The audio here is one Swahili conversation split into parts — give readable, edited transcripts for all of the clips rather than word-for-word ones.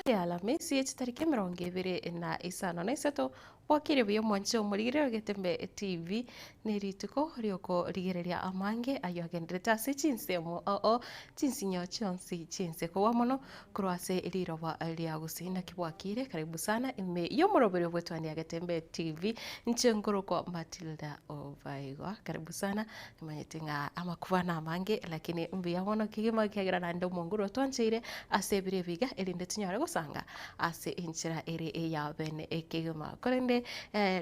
ya Alhamisi tariki 25 wakire byo mwancho murigire getembe TV ni rituko rioko rigereria amange ayogendreta se chinsemo chinsinyo chonsi chinse kwa mono kurwase iriroba ria gusina kibwakire karibu sana ime yo murobere bwetwani getembe TV nchengoro kwa Matilda Ovaiwa karibu sana imanyetinga amakubana amange lakini mbiya mono kigima kiagira na ndo mongoro twanchire asebire biga elinde tinyare gusanga ase inchira ere ya bene ekigima korende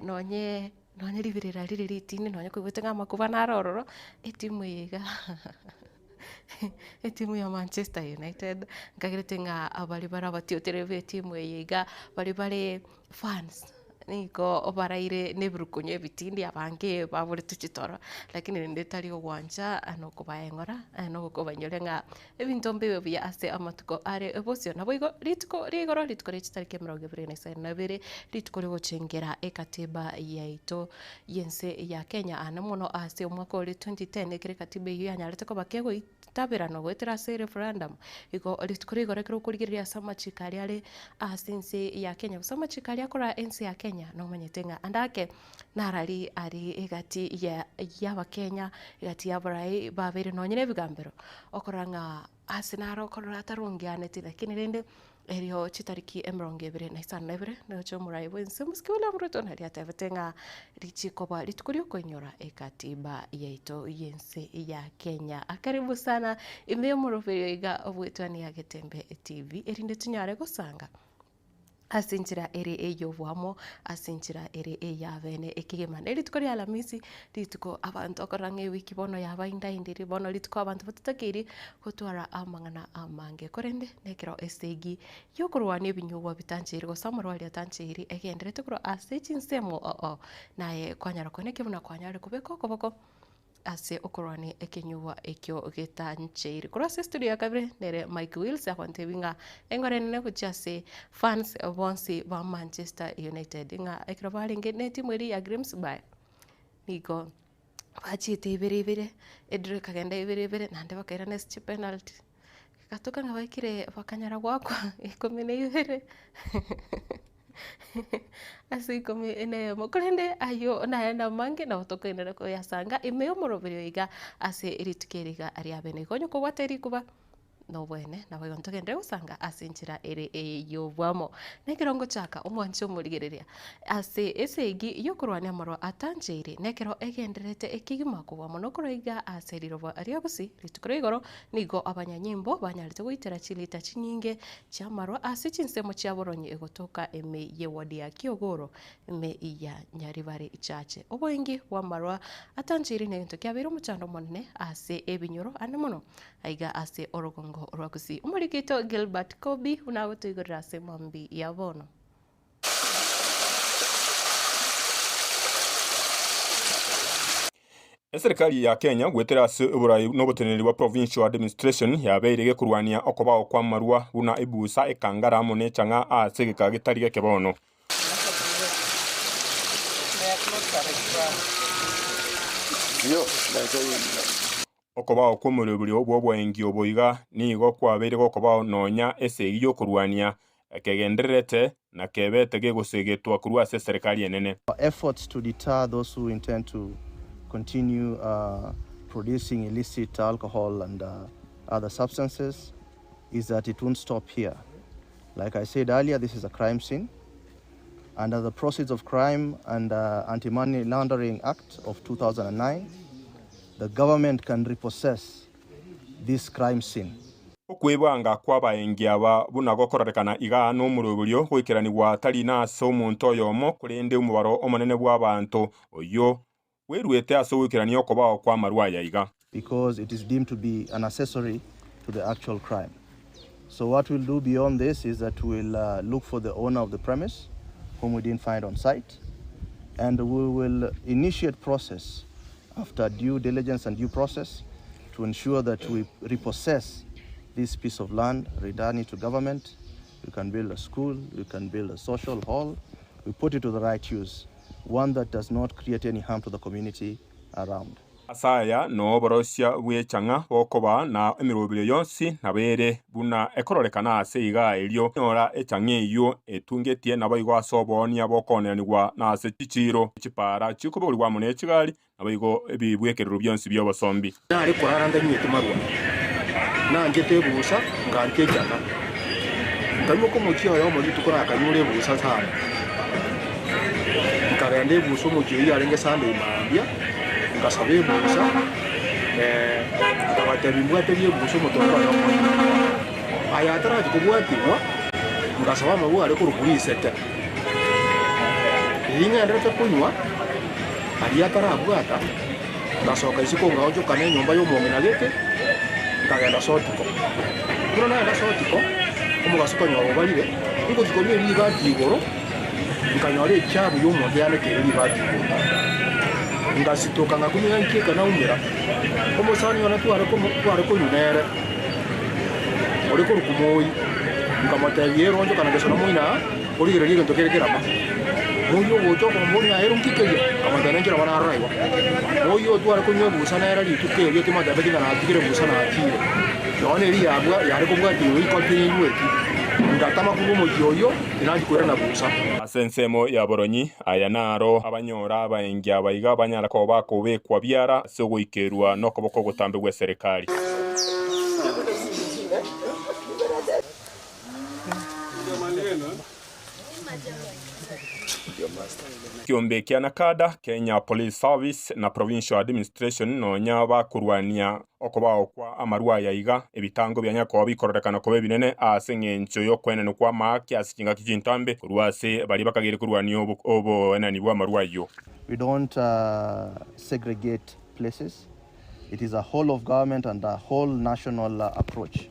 nonye ribirira riri ritini nonye kwigwetega amakuba narororo etimu yiga etimu ya Manchester United ngagirete nga abari barabatiotereve etimu yiga bari fans niko baraire nebirukunye bitindi abange babure tuchitoro lakini nende tari ogwanja ano kubaengora ano kubanyore nga ebintu mbibe bya ase amatuko are ebosio nabo igo ritiko richitarike 22 ritiko rigochengera ekatiba yaito yense ya Kenya ana muno ase omwaka wa 2010 ekire katiba iyo yanyarete ko bakego itabirano gwetera ase referendum igo ritiko rigorekero kurigirira sama chikari are ase ense ya Kenya sama chikari akora ense ya Kenya no manyetenga andake narari ari egati ya Kenya egati ya Burai babere nonyene bigambero okoranga asinaro korora tarungiane ti lakini rende erio chitariki 22 no chomurai wense muskula mruto na ria tevetenga richikoba ritukurio konyora ekatiba yaito yense ya Kenya akaribu sana ime muroferio iga obwetwani ya Getembe TV erinde tunyare gusanga asinchira ere eyovwamo asinchira ere eyavene ekigema rituko ria Alhamisi rituko abantu akorange wiki bono yabainda indiri bono rituko abantu batatakiri gutwara amangana amange korende nekero esegi yokurwania binyugwa bitanchiri gosamurwa ria tanchiri egenderete kuro ase chinsemo naye kwanyara koneke buna kwanyara kubeko koboko ase okorwane ekenyuwa ekyo getancheiri kurase studio ya kabire nere Mike Wills akwantebinga engore nene kuchase fans bonsi ba Manchester United nga ekrobalinge neti mweri ya Grimsby niko bachite ibiribire edre kagenda ibiribire nande bakaira nest penalty katoka ngabakire bakanyara gwakwa 12 así como en el mokorende ayo na mange na otoka ina ko yasanga imeo moroberio iga ase iritukeriga ari abene konyo ko wateri kuba no bwene na bwe ntogende usanga asinchira ere yo bwamo nekirongo chaka omwancho murigereria ase esegi yokurwania maro atanjire nekero egenderete ekigima kuba mono kuroiga ase rirobo ari abusi ritukoro igoro nigo abanyanyimbo banyarite guitera chilita chinyinge chamaro ase chinsemo chaboronye egotoka eme yewadi ya Kiogoro eme iya nyaribare ichache oboingi wa maro atanjire ne into kyabiro muchando monne ase ebinyoro anemono aiga ase orogongo Rokusi umurikito Gilbert Kobi unawotuigorera ase mambi ya bono Serikali ya Kenya gwetera ase Burai n'obuteneri bwa provincial administration yabeirege kurwania okobao kwa marua buna ibusa ekangara mone changa ase gikagitari geke bono okobao kumuruburi obwo bwengi oboiga nigo kwabeire gokobao nonya ese iyo kurwania kegenderete na kebete gegosegetwa kurwa ase serikali enene. Efforts to deter those who intend to continue producing illicit alcohol and other substances is that it won't stop here. Like I said earlier, this is a crime scene. Under the Proceeds of Crime and Anti-Money Laundering Act of 2009, the government can repossess this crime scene. Okwebanga kwabaengi aba bunagokorekana iga no muruburio gwikirani gwa tari na so muntu yomo kurende umubaro omonene bw'abantu oyo werwete aso gwikirani okobao kwa marua ya iga because it is deemed to be an accessory to the actual crime. So what we'll do beyond this is that we'll look for the owner of the premise whom we didn't find on site, and we will initiate process after due diligence and due process to ensure that we repossess this piece of land, return it to government. We can build a school, we can build a social hall, we put it to the right use, one that does not create any harm to the community around. asaya no borosia bwechanga bokoba na emirobire yonsi nabere buna ekororekana ase iga elio nyora echange iyo etungetie naboigo asobonia bokoneranigwa na ase chichiro chipara chikubolwa mune chigari naboigo ebibwekerero byonsi byobosombi nari kuraranga nyete marwa nangete busa ngante jana ndimo ko mukiyo yo muri tukora akanyure busa sana karende buso mukiyo yarenge sande imambia ngasabe busa abatari mwate bye buso mutokwa yo ayatara kubwatiwa ngasaba mabu ari kurukurisete inga ndetse kunywa aliyatara abwata ngasoka isiko ngaojo kane nyumba yo mwongena gete ngagenda sotiko kuno naenda sotiko omugasuka nyawo balire ngo gikomye liba digoro nkanyore cyabu yo mwonge yane ke liba digoro ngasitoka ngakumya nkeka na umira omusani yona tware ko nyunere uri ko rukumoyi ngamatabiye ronjo kana gesona moina uri gere gento kerekerama moyo wojo ko moni aero nkikeje kamandana ngira bana araiwa moyo tware ko nyobu busana era lituke byo timada bagina na atigire busana atire none ri yabwa yare ko bwati yo ikotinwe ndatama kubo yoyo inandi kwera na busa asensemo ya boronyi aya naro abanyora abaengi abayiga abanyara ko bakobekwa byara sogo ikerwa no koboko gutambe gwe serikali kiombe kia nakada Kenya Police Service na Provincial Administration no nyaba kurwania okobao kwa amarwa ya iga ebitango byanya ko bikororekana ko binene asengencho yo kwenene kwa maki asikinga kijintambe kurwase bali bakagere kurwania obo enani bwa amarwa yo. We don't segregate places. It is a whole of government and a whole national approach.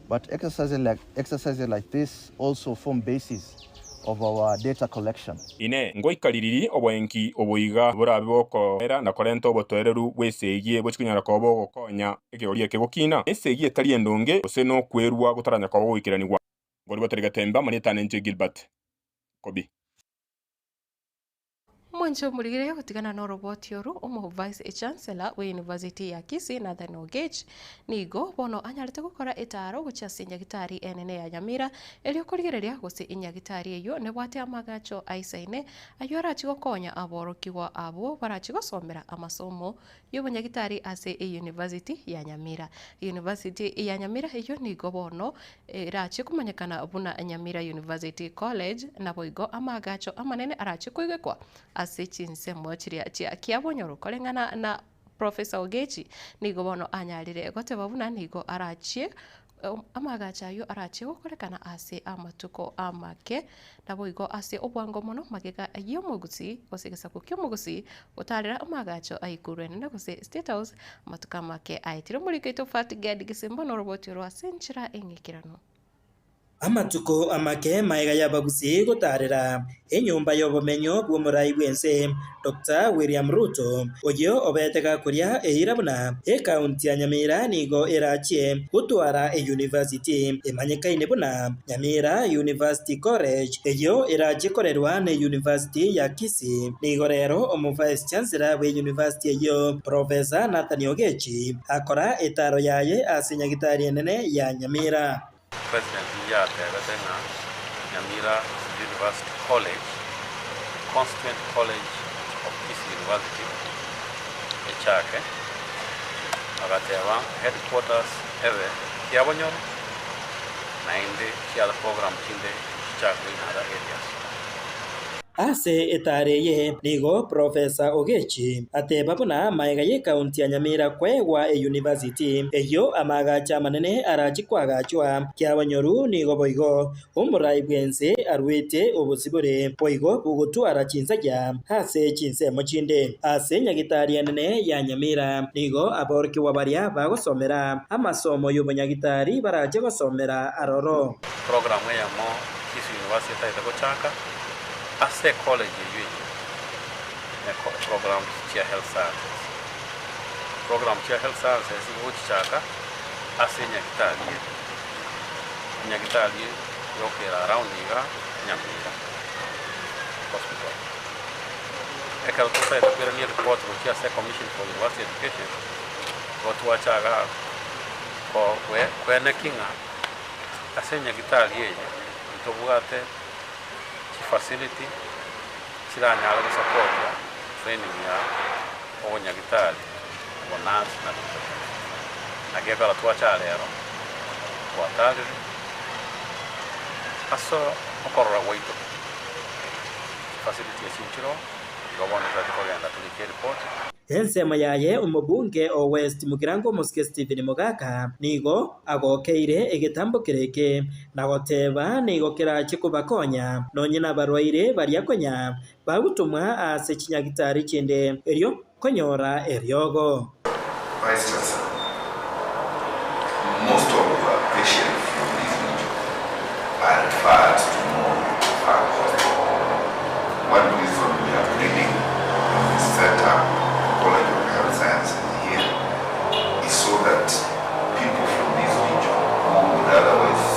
But exercises like this also form basis of our data collection. Ine ngoikaliriri obwenki oboiga burabe boko era na korento botoreru wesegie bochikunyara ko bogo konya ekeorie kegokina esegie tali endonge oseno kwerwa gutaranya ko wikiranirwa ngori boterega temba manetane nje Gilbert Kobi Mwancho murigire gutigana no robot yoru omo vice chancellor we university ya Kisii Nathan Ogech nigo bono anyarete gukora etaro guchasi nyagitari enene ya Nyamira elio kurigereria gusi inyagitari eyo ne bwate amagacho aisaine ayora chigokonya aborokiwa abo barachigosomera amasomo y'ubunyagitari ase university ya Nyamira. University ya Nyamira eyo nigo bono rachi kumanyekana buna Nyamira University College na boigo amagacho amanene arachi kuigekwa asechinse mochiria chia kiabonyo rukolengana na Professor Ogechi nigo bono anyarire gote babuna nigo arachie amagacha yo arachie gukorekana ase amatuko amake naboigo ase obwango mono magega yo mugusi gosigesa ku kyomugusi utarira amagacho aikurene na gose State House matuka make aitiro muri keto fat gad gisembo no robot ro asenchira engekirano amatuko amake maiga yabagusi gutarira enyumba y'obumenyo bw'omurai bwense Dr. William Ruto oyo obetega kuria eirabuna county ya Nyamira nigo erachie gutwara university emanyekaine buna Nyamira University College eyo erachie korerwa ne University ya Kisii nigo rero omu vice chancellor we university eyo Professor Nathan Ogechi akora etaro yaye asinyagitari enene ya Nyamira. President Yategatena Nyamira University College, Constituent College of Kisii University, Echake, Agatewa, headquarters, Eve, Kiabonyon, Nainde, Kia program Kinde, Chake in other areas. Ase etareye nigo Professor Ogechi ateba buna maiga ye county ya Nyamira kwegwa university eyo amagacha manene arachikwagachwa kyabanyoru nigo boigo umurai bwense arwete obusibore boigo bugutwara chinzajya hase chinse mochinde ase nyagitari nene ya Nyamira nigo aborki wabaria bagosomera amasomo y'ubunyagitari baraje gosomera aroro program ya mo Kisii University itagochaka ase college yuji program chia health sciences uchichaka ase nyagitari yokera around iga Nyamira hospital ekero tosaete kwirania report gokia ase commission for university education gotwachaga ko kweneking'a ase nyagitari eye ntobwate chifacility chiranyara gosupporta training ya obonyagitari obonansi na nagekora twacha rero twatarire aso okorora gwaito facility esinchiro igoboneka tukogenda tulikie report ensemo yaye omobunge o West Mugirango Mosike Stephen Mogaka nigo agokeire egetambo kireke na goteba nigo kirache kubakonya nonyina barwaire bariakonya bagutumwa ase chinyagitari chinde erio konyora eriogo. Vice Chancellor, most of patients from this region are referred to more hospitals. One reason we are bringing this center, College of Health Sciences here, is so that people from this region who would otherwise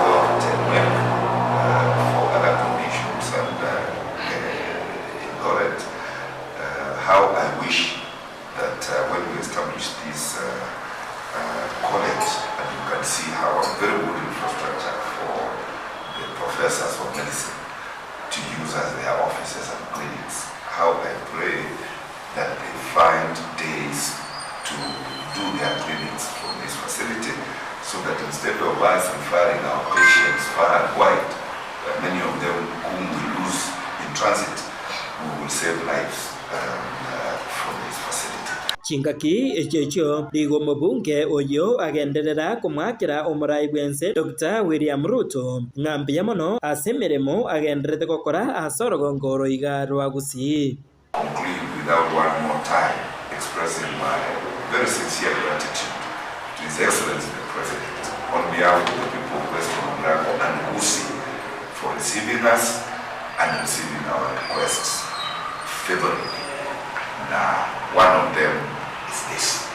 go and work for other conditions and intolerant, how I wish that when we establish this college, and you can see how a very good infrastructure for the professors of medicine to use as their offices and clinics, how I pray that they find days to do their clinics from this facility, so that instead of us referring our patients far and wide, many of them whom we lose in transit, we will save lives from this facility. Chingaki echecho ligo mobunge oyo agenderera kumwakira omurai bwense Dr. William Ruto ng'ambi yamono asemeremo agenderete gokora asorogongoro iga rwagusi. Conclude without one more time expressing my very sincere gratitude to His Excellency the President on behalf of the people of West Mugirango and Gusii for receiving us and receiving our requests favorably. Now, one of them is this.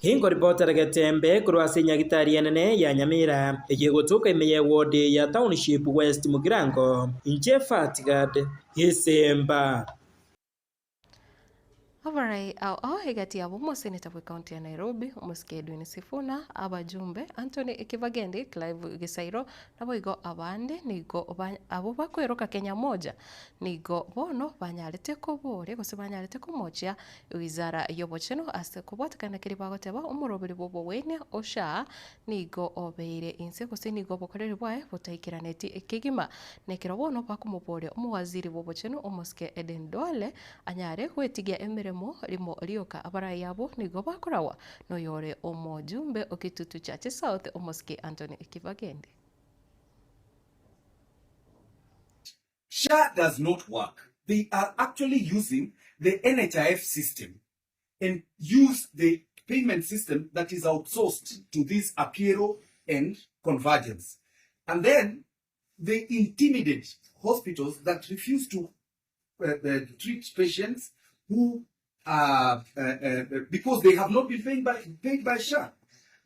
Hingo ripota getembe kurwase nyagitari enene ya Nyamira egegotoka imeye ward ya Township West Mugirango inje Fatigad Hisemba. Alright, hegati abo moseneta bwe county ya Nairobi Mosike Edwin Sifuna abajumbe Anthony Kibagende Clive Gisairo nabo igo abande nigo abo bakweroka Kenya moja nigo bono banyarete ko bore gose banyarete ko moja wizara yobocheno ase kubotakana kiri bagoteba umurobiri bobo wene osha nigo obeire inse gose nigo bokorere bwae botaikiraneti ekigima nekero bono bakumubore umuwaziri bobocheno Mosike Eden Dole anyare kwetigia emere limo lioka abara yabo nigo bakorawa no yore omojumbe okitutu chache South Mosike Anthony Kibagende. SHA does not work. They are actually using the NHIF system and use the payment system that is outsourced to this Apiro and Convergence. And then they intimidate hospitals that refuse to treat patients who because they have not been paid by SHA.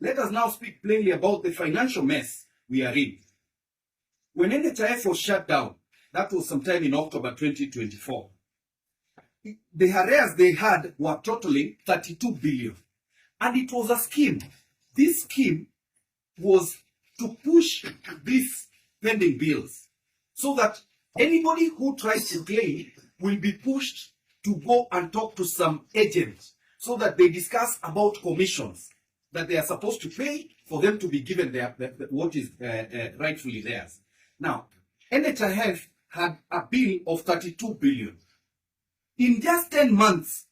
Let us now speak plainly about the financial mess we are in. When NHIF was shut down, that was sometime in October 2024, the arrears they had were totaling 32 billion. And it was a scheme. This scheme was to push these pending bills so that anybody who tries to claim will be pushed to go and talk to some agent so that they discuss about commissions that they are supposed to pay for them to be given what is rightfully theirs. Now, NHIF had a bill of 32 billion. In just 10 months,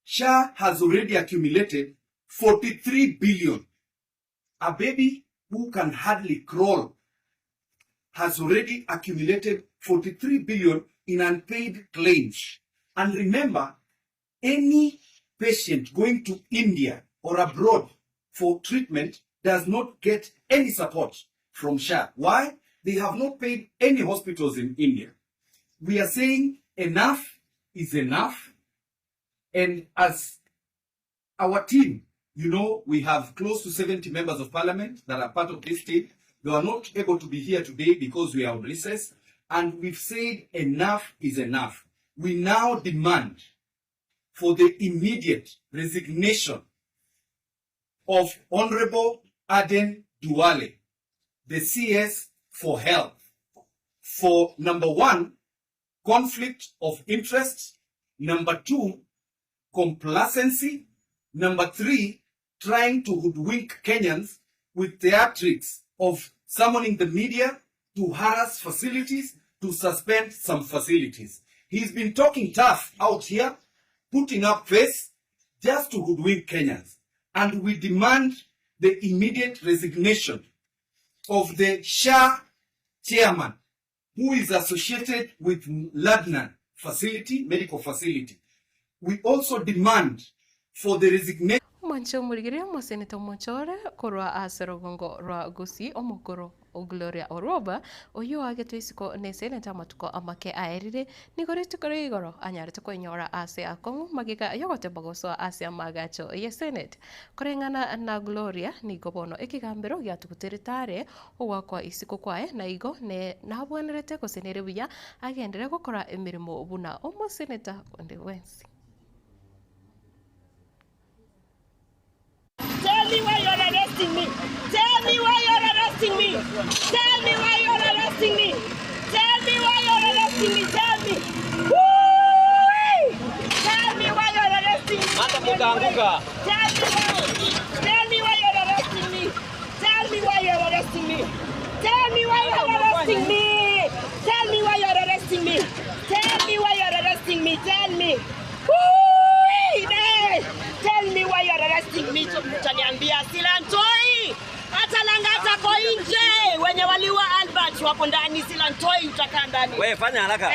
SHA has already accumulated 43 billion. A baby who can hardly crawl has already accumulated 43 billion in unpaid claims. And remember, any patient going to India or abroad for treatment does not get any support from SHA. Why? They have not paid any hospitals in India. We are saying enough is enough. And as our team, you know, we have close to 70 members of parliament that are part of this team. They are not able to be here today because we are on recess. And we've said enough is enough. we now demand for the immediate resignation of Honorable Aden Duale, the CS for Health, for number 1, conflict of interest, number 2, complacency, number 3, trying to hoodwink Kenyans with theatrics of summoning the media to harass facilities, to suspend some facilities. He's been talking tough out here, putting up face just to hoodwink Kenyans. And we demand the immediate resignation of the SHA chairman, who is associated with Ladnan facility, medical facility. We also demand for the resignation. Mwancho murigiria museneta Muchore korwa aserogongo rwa Gusii omukuru Gloria Oroba oyo agetwisiko ne seneta matuko amake aerire nigorete kore igoro anyarete kwenyora ase akongu magiga yogote bagoso ase amagacho ye senate korengana na Gloria nigobono ekigambero gyatuguteretare ogwakwa isiko kwae na igo ne nabwenerete kosenere buya agendere gukora emirimo buna omo seneta onde wensi. Tell me why you're arresting me. Tell me why you're arresting me. Tell me why you're arresting me. Tell me why you're arresting me. Tell me. Woo! Tell me why you're arresting me. Tell me why you're arresting me. Tell me why you're arresting me. Tell me why you're arresting me. Tell me why you're arresting me. Tell me why you're arresting me. Tell me. Woo! Tell me why you're arresting me. Utaniambia Silantoi. Hata Langata kwa nje. Wenye waliwa Albert wako ndani, Silantoi utakaa ndani. Wewe fanya haraka.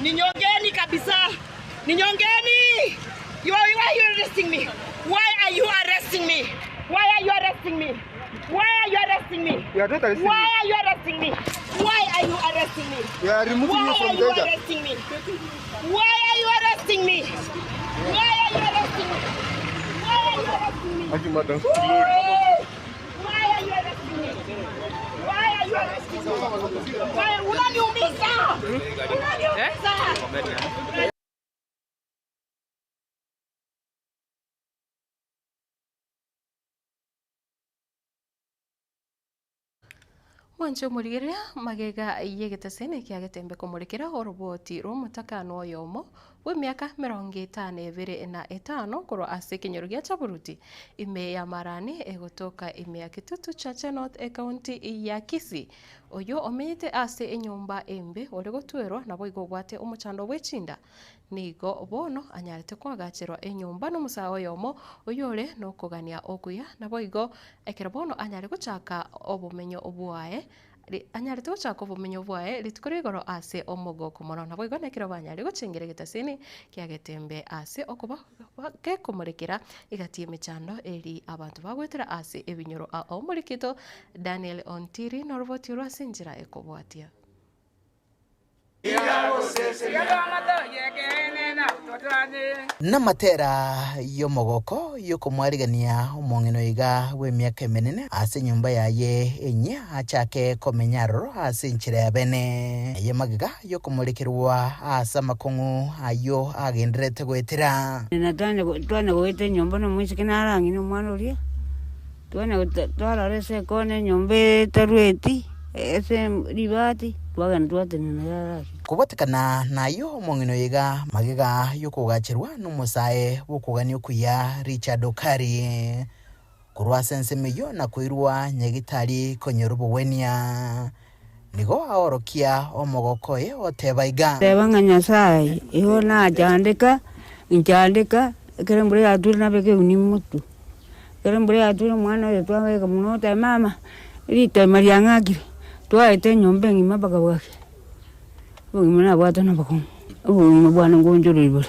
Ni nyongeni kabisa. Ni nyongeni. Why are you arresting me? Why are you arresting me? Why are you arresting me? Why are you arresting me? You are not arresting Why are you arresting me? Why are you arresting me? We are removing you from danger. Why are you arresting me? Why are you arresting me? Why are you arresting me? Why are you arresting me? Thank you, madam. Why are you arresting me? Why are you arresting me? Why? Unaniumiza! Unaniumiza! Mwancho murigiria magega yegetasene kiagetembe kumurikira oroboti romutakano oyomo we miaka 55 korwa ase kinyoro gya Chaburuti ime ya marani egotoka ime ya Kitutu Chache North e county ya Kisii oyo omenyete ase enyumba embe oregotwerwa nabo igogwate omuchando bwechinda nigo bono anyarete kwagachirwa enyumba no musawo yomo oyore no kugania okuya nabo igo ekero bono anyare guchaka obumenyo obwae anyarete guchaka obumenyo bwae litukore igoro ase omogoko mono nabo igo nekero banyare guchengere getasini kiagetembe ase okuba ke kumurekera igatie mechando eri abantu bagwetera ase ebinyoro a omurikito Daniel Ontiri noroboti rwasinjira ekobwatia na matera y'omogoko y'okumwarigania omong'eno iga w'emiaka emenene ase nyumba yaye enye achake komenya roro ase enchera ya bene yemagiga y'okumurekerwa ase amakong'u ayo agenderete gwetera twana gwete nyumba nomwisiki narangi nomwana oria twarora ase ekona enyumba etarweti ase ribati twagana twatenena yaraki kubotekana nayo omong'eno iga magega y'okugachirwa n'omusae bw'okugania okuya Richard Okari korwa ase ensemo eyo nakoirwa nyagitari konyora obowenia nigo aorokia omogoko oye oteba iga teba ng'a Nyasaye igo nachandika ekere mbura yatwire nabeka euni motu ekere mbura yatwire omwana oyo twabeka mono otae mama ritema riang'akire twaete enyomba eng'ima mpaka bwake obogima nabwate nabakong'u obogima bwane ngonjoreri bore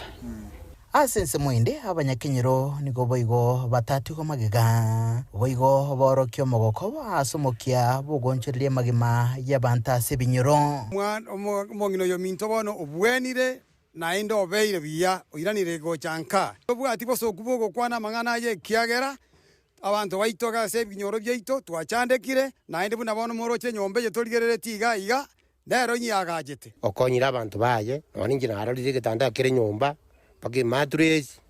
ase ensemo ende abanyakenyero nigo boigo batatu magega boigo borokia omogoko asomokia bogonchoreria magima y'abantu ase ebinyoro omong'ina oyo minto bono obwenire naende obeire buya oiranire gochanka obwati bosoku bogokwana amang'ana aye ekiagera abantu baitoga ase ebinyoro byaito twachandekire naende buna bono moroche nyomba eye torigerereti iga ndero nyagajete okonyira abantu baye noni njina ararire gitanda kire nyumba paki mattress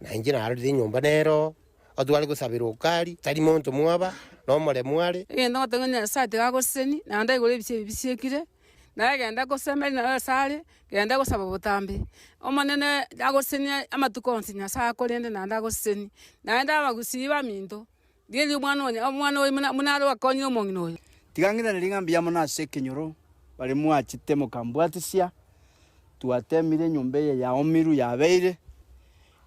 na njina ararire nyumba nero otwali gusabira ukali tari muntu mwaba no mole mwale ndo tanganya sate gagoseni na ndai gore bisiekire na genda gosemeli na sale genda gosaba butambi omanene agoseni amatukonsi nya sa kolende na ndagoseni na nda bagusiba minto geli mwana we munalo akonyo mongino tigangira nilingambia mona sekenyoro bali mwachite mukambwatisia tuatemire nyumbe ya omiru ya beire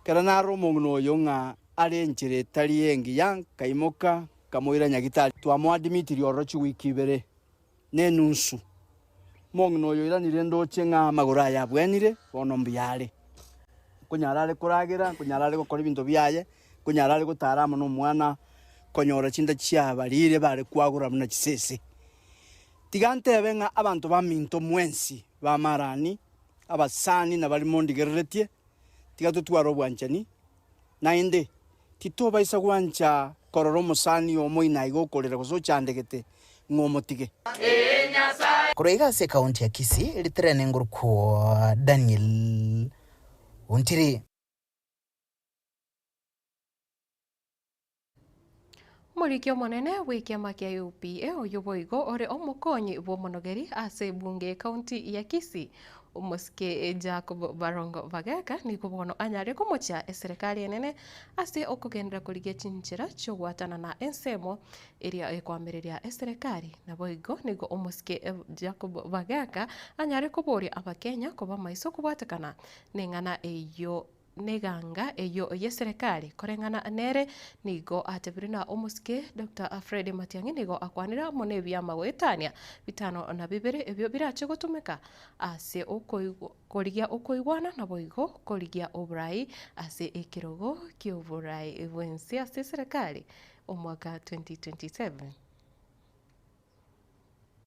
kera naro mongino yonga ari njire tari yengi yang kaimoka kamoira nyagitari twamwa Dimitri orochi wikibere ne nunsu mongino yoira nirendo chenga magura ya bwenire bono mbyale kunyarare kuragira kunyarare gukora ibintu byaye kunyarare gutarama no mwana konyora chinda chia barire bare kwagura muna kisese tigante benga abantu baminto mwensi bamarani abasani na bali mondi geretie tigatu twaro bwanchani nainde tito baisa gwancha kororo musani omoina igokorera gusochandegete ngomotige kureiga se kaunti ya Kisii litrene nguruko Daniel Untiri. Murikio monene w'ikiama kia UPA uyu boigo ori omukonyi bw'omonogeri ase bunge kaunti ya Kisii umuske Jacob Barongo Bageka niko bono anyare kumucha serikali enene ase okugendera kurigia chinchira chogwatana na ensemo iria ekwambiriria serikali na boigo niko umuske Jacob Bageka anyare kuboria abakenya kuba maiso kubwatakana nengana eyo neganga eyo ye serikali korengana nere nigo atebirina umuske Dr. Fred Matiang'i nigo akwanira mone byama wetania bitano na bibere ebyo birache gutumika ase okorigia okoigwana na boigo korigia oburai ase ekirogo kioburai wensi ase serikali omwaka 2027.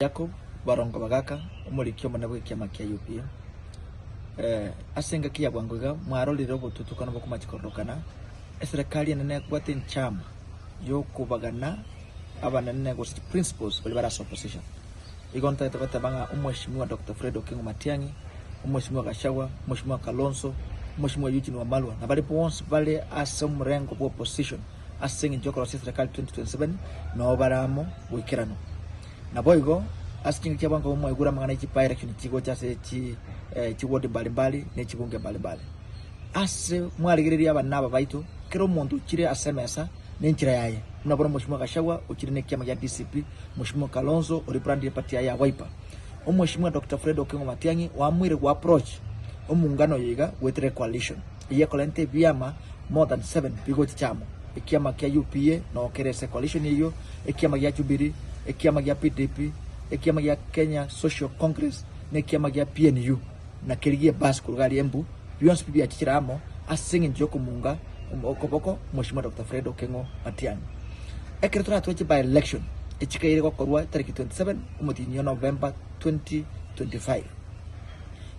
Jacob Barongo Bagaka umurikio mone bw'ikiama kia UPA asenga kia bwanguga mwarolire obututukana bokumachikorokana serikali nene kwate nchama yo kubagana abanane go principles bali bara opposition igonta tabata banga umweshimiwa Dr. Fred Okengo Matiang'i umweshimiwa Gachagua umweshimiwa Kalonzo umweshimiwa Eugene Wamalwa na bali ponse bali asomrengo bo opposition asenga njoko serikali 2027 no baramo wikirano na boigo askinga kia bwango umwegura mangana ichipa election chigo chase chiwodi mbalimbali ne chibunge mbalimbali ase mwaligireria abanaba baitu kero mundu chire asemesa nenchira yaye mnabona mheshimiwa Gachagua uchire ne kiama ya DCP mheshimiwa Kalonzo ori brand party ya Wiper mheshimiwa Dr. Fred Okengo Matiang'i wamwire ku approach omungano yiga wetre coalition iye kolente biama more than 7 bigo chamo ikiama kia UPA no kerese coalition hiyo ikiama ya Jubilee ikiama ya PDP ikiama ya Kenya Social Congress ne kiama ya PNU na kirigie bas kurugari Embu beyond pipi achiramo asingi njoko munga okoboko mheshimiwa Dr. Fred Okengo Matiang'i ekretora tuachi by election echikaire kwa korwa tariki 27 umutinyo November 2025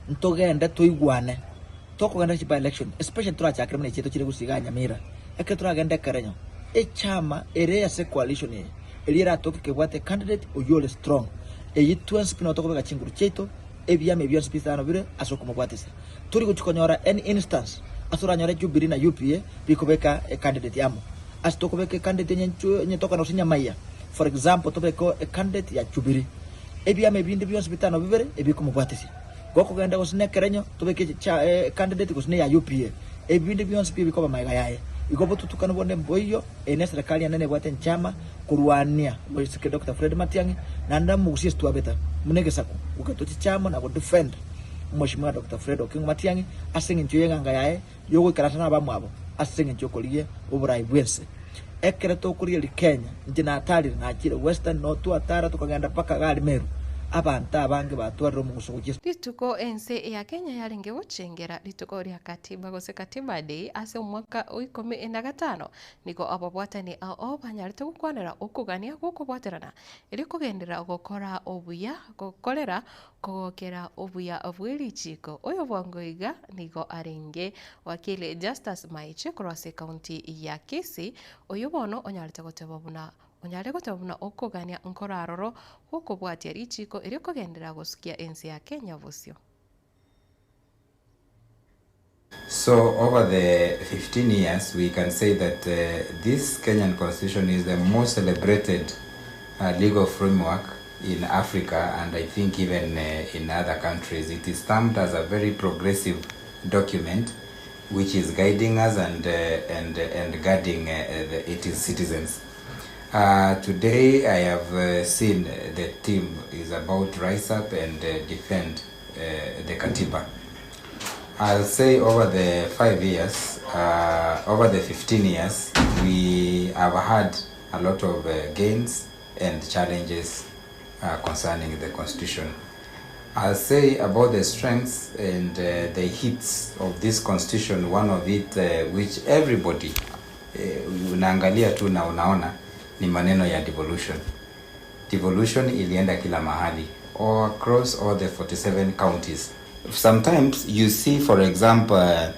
ntogenda toigwane tokogenda by election especially tura cha kremne cheto chire gusiga Nyamira ekretora genda karenyo echama area se coalition elira toke bwate candidate oyole strong eyitwensi pino tokobeka chinguru cheto ebyame byonse pisano bire asokoma bwatese turi guchikonyora any instance asura nyora Jubilee na UPA bikobeka candidate yamo asitokobeka candidate nyentoka no sinyamaya for example tobeko candidate ya Jubilee ebyame bindi byonse bitano bibere ebikoma bwatese goko genda gosine kerenyo tobeke candidate gosine ya UPA ebindi byonse bikoba maiga yaye igobo tutukana bonde mboyo ene serikali yanene bwate nchama kurwania mwisike Dr. Fred Matiang'i na ndamu kusiye tuabeta munege sako ukatochi chama na go defend mheshimiwa Dr. Fred Okengo Matiang'i asengi njoyenga ngayaye yogo karatana bamwabo asengi njokoliye oburai bwense ekreto kuriye Kenya njina atali na akire western no tu atara tukagenda paka gali Meru abanta abange batwariro mu gusogukisa rituko ense ya Kenya yaringe guchengera rituko ria katiba gose katiba day ase mwaka 2015 niko ababwatani ao banyarite gukwanira ukugania gukubwaterana iri kugendera gukora obuya gukorera kugokera obuya obwirichiko oyo bwangoiga niko aringe wakile Justus Maiche kurase county ya Kisii oyo bono onyarite goteba buna onyare gotabuna okogania nkoraroro okobwatia richiko eri okogendera gosukia ensi ya Kenya bosio. So over the 15 years, we can say that this Kenyan constitution is the most celebrated legal framework in Africa, and I think even in other countries. It is termed as a very progressive document which is guiding us and guiding its citizens. Today I have seen the team is about to rise up and defend the Katiba. I'll say over the 5 years, over the 15 years, we have had a lot of gains and challenges concerning the Constitution. I'll say about the strengths and the hits of this Constitution, one of it which everybody unaangalia tu na unaona ni maneno ya devolution. Devolution ilienda kila mahali, all across all the 47 counties. Sometimes you see, for example,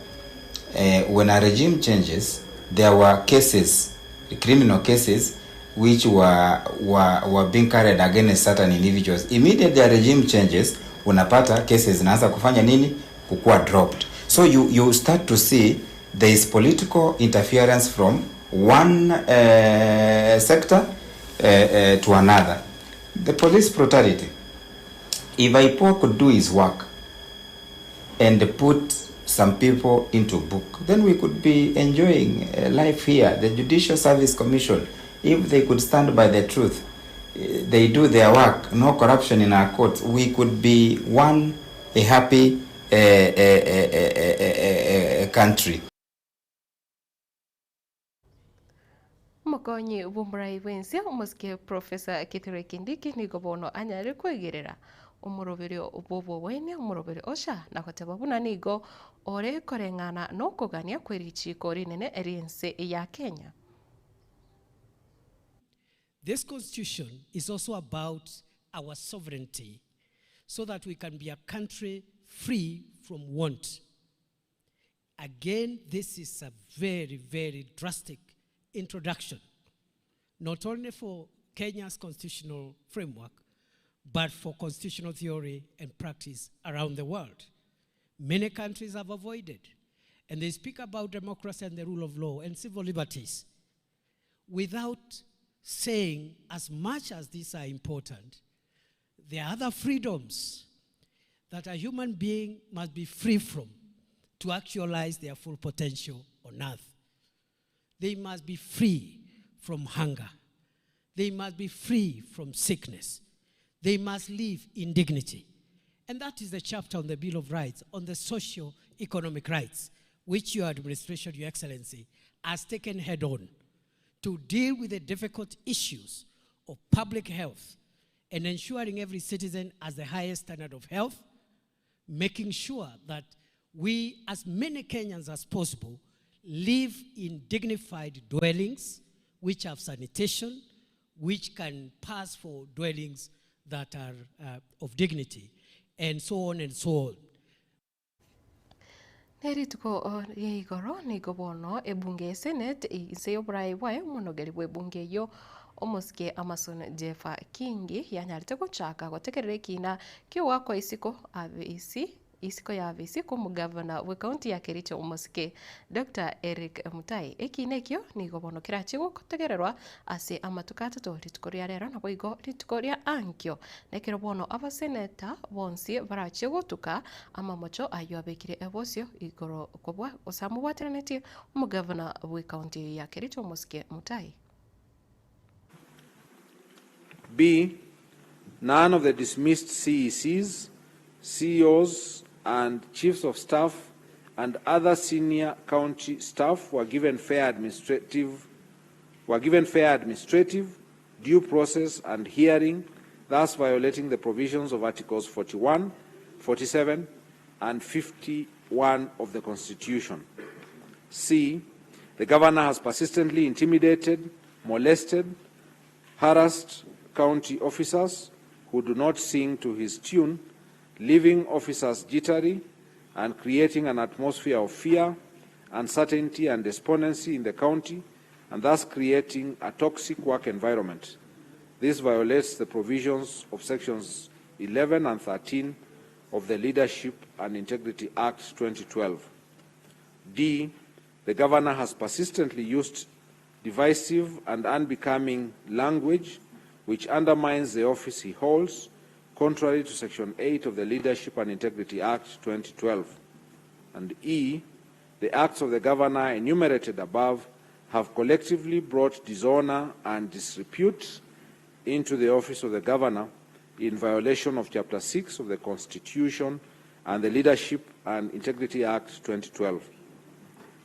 when a regime changes, there were cases, criminal cases, which were being carried against certain individuals. Immediately the regime changes, unapata cases zinaanza kufanya nini? Kukua dropped. So you start to see there is political interference from one sector to another. The police brutality. If IPOA could do his work and put some people into book, then we could be enjoying life here. The Judicial Service Commission, if they could stand by the truth, they do their work, no corruption in our courts, we could be a happy country. Mukonyi bumburai bwensia umusikie Professor Kithure Kindiki ni gobono anyare kwegerera umuroberio ubobo wene umuroberi osha na koteba buna nigo ore korengana no kogania kwerichiko rinene eriense ya Kenya. This constitution is also about our sovereignty so that we can be a country free from want. Again, this is a very, very drastic introduction, not only for Kenya's constitutional framework, but for constitutional theory and practice around the world. Many countries have avoided, and they speak about democracy and the rule of law and civil liberties without saying, as much as these are important, there are other freedoms that a human being must be free from to actualize their full potential on earth. They must be free from hunger. They must be free from sickness. They must live in dignity. And that is the chapter on the Bill of Rights, on the socio-economic rights, which your administration, Your Excellency, has taken head on to deal with the difficult issues of public health and ensuring every citizen has the highest standard of health, making sure that we, as many Kenyans as possible, live in dignified dwellings, which have sanitation, which can pass for dwellings that are of dignity, and so on and so on. Nerituko yeigoro ni gobono ebunge Senate iseyo brai wae monogeri bwebunge yo omuske Amason Jeffa Kingi yanyarite guchaka gotekerere kina kyo wako isiko avisi isiko ya avisi ko mugavana we county ya Kericho omuske Dr. Eric Mutai ekinekyo ni gobono kirachigo gotegererwa ase amatukata to ritukoria rero nabo igo ritukoria ankyo nekero bono abaseneta bonsi barachigo tuka amamocho ayo abekire ebosio igoro kobwa osamu wateraneti mugavana we county ya Kericho omuske Mutai. B. None of the dismissed CECs, CEOs, and chiefs of staff and other senior county staff were given fair administrative due process and hearing, thus violating the provisions of Articles 41, 47, and 51 of the Constitution. C. The governor has persistently intimidated, molested, harassed county officers who do not sing to his tune, leaving officers jittery and creating an atmosphere of fear, uncertainty, and despondency in the county, and thus creating a toxic work environment. This violates the provisions of sections 11 and 13 of the Leadership and Integrity Act 2012. D, the governor has persistently used divisive and unbecoming language which undermines the office he holds, contrary to Section 8 of the Leadership and Integrity Act 2012. And E, the acts of the governor enumerated above have collectively brought dishonor and disrepute into the office of the governor in violation of Chapter 6 of the Constitution and the Leadership and Integrity Act 2012.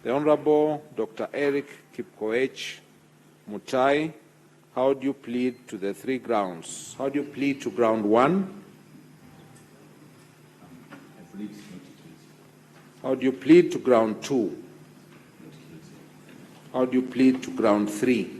The Honorable Dr. Eric Kipkoech Mutai, how do you plead to the three grounds? How do you plead to ground 1? How do you plead to ground 2? How do you plead to ground 3?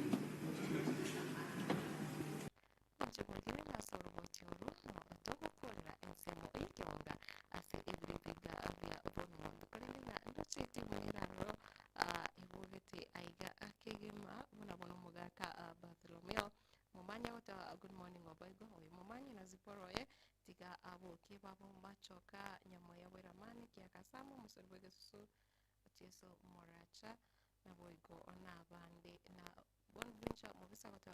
Good morning, Obaygo. Mumanya na ziporoye tiga abo kibabo machoka nyamoya weramani kia kasamo musorwege susu otieso moracha na boigo ona bande na bonventure mobisa kota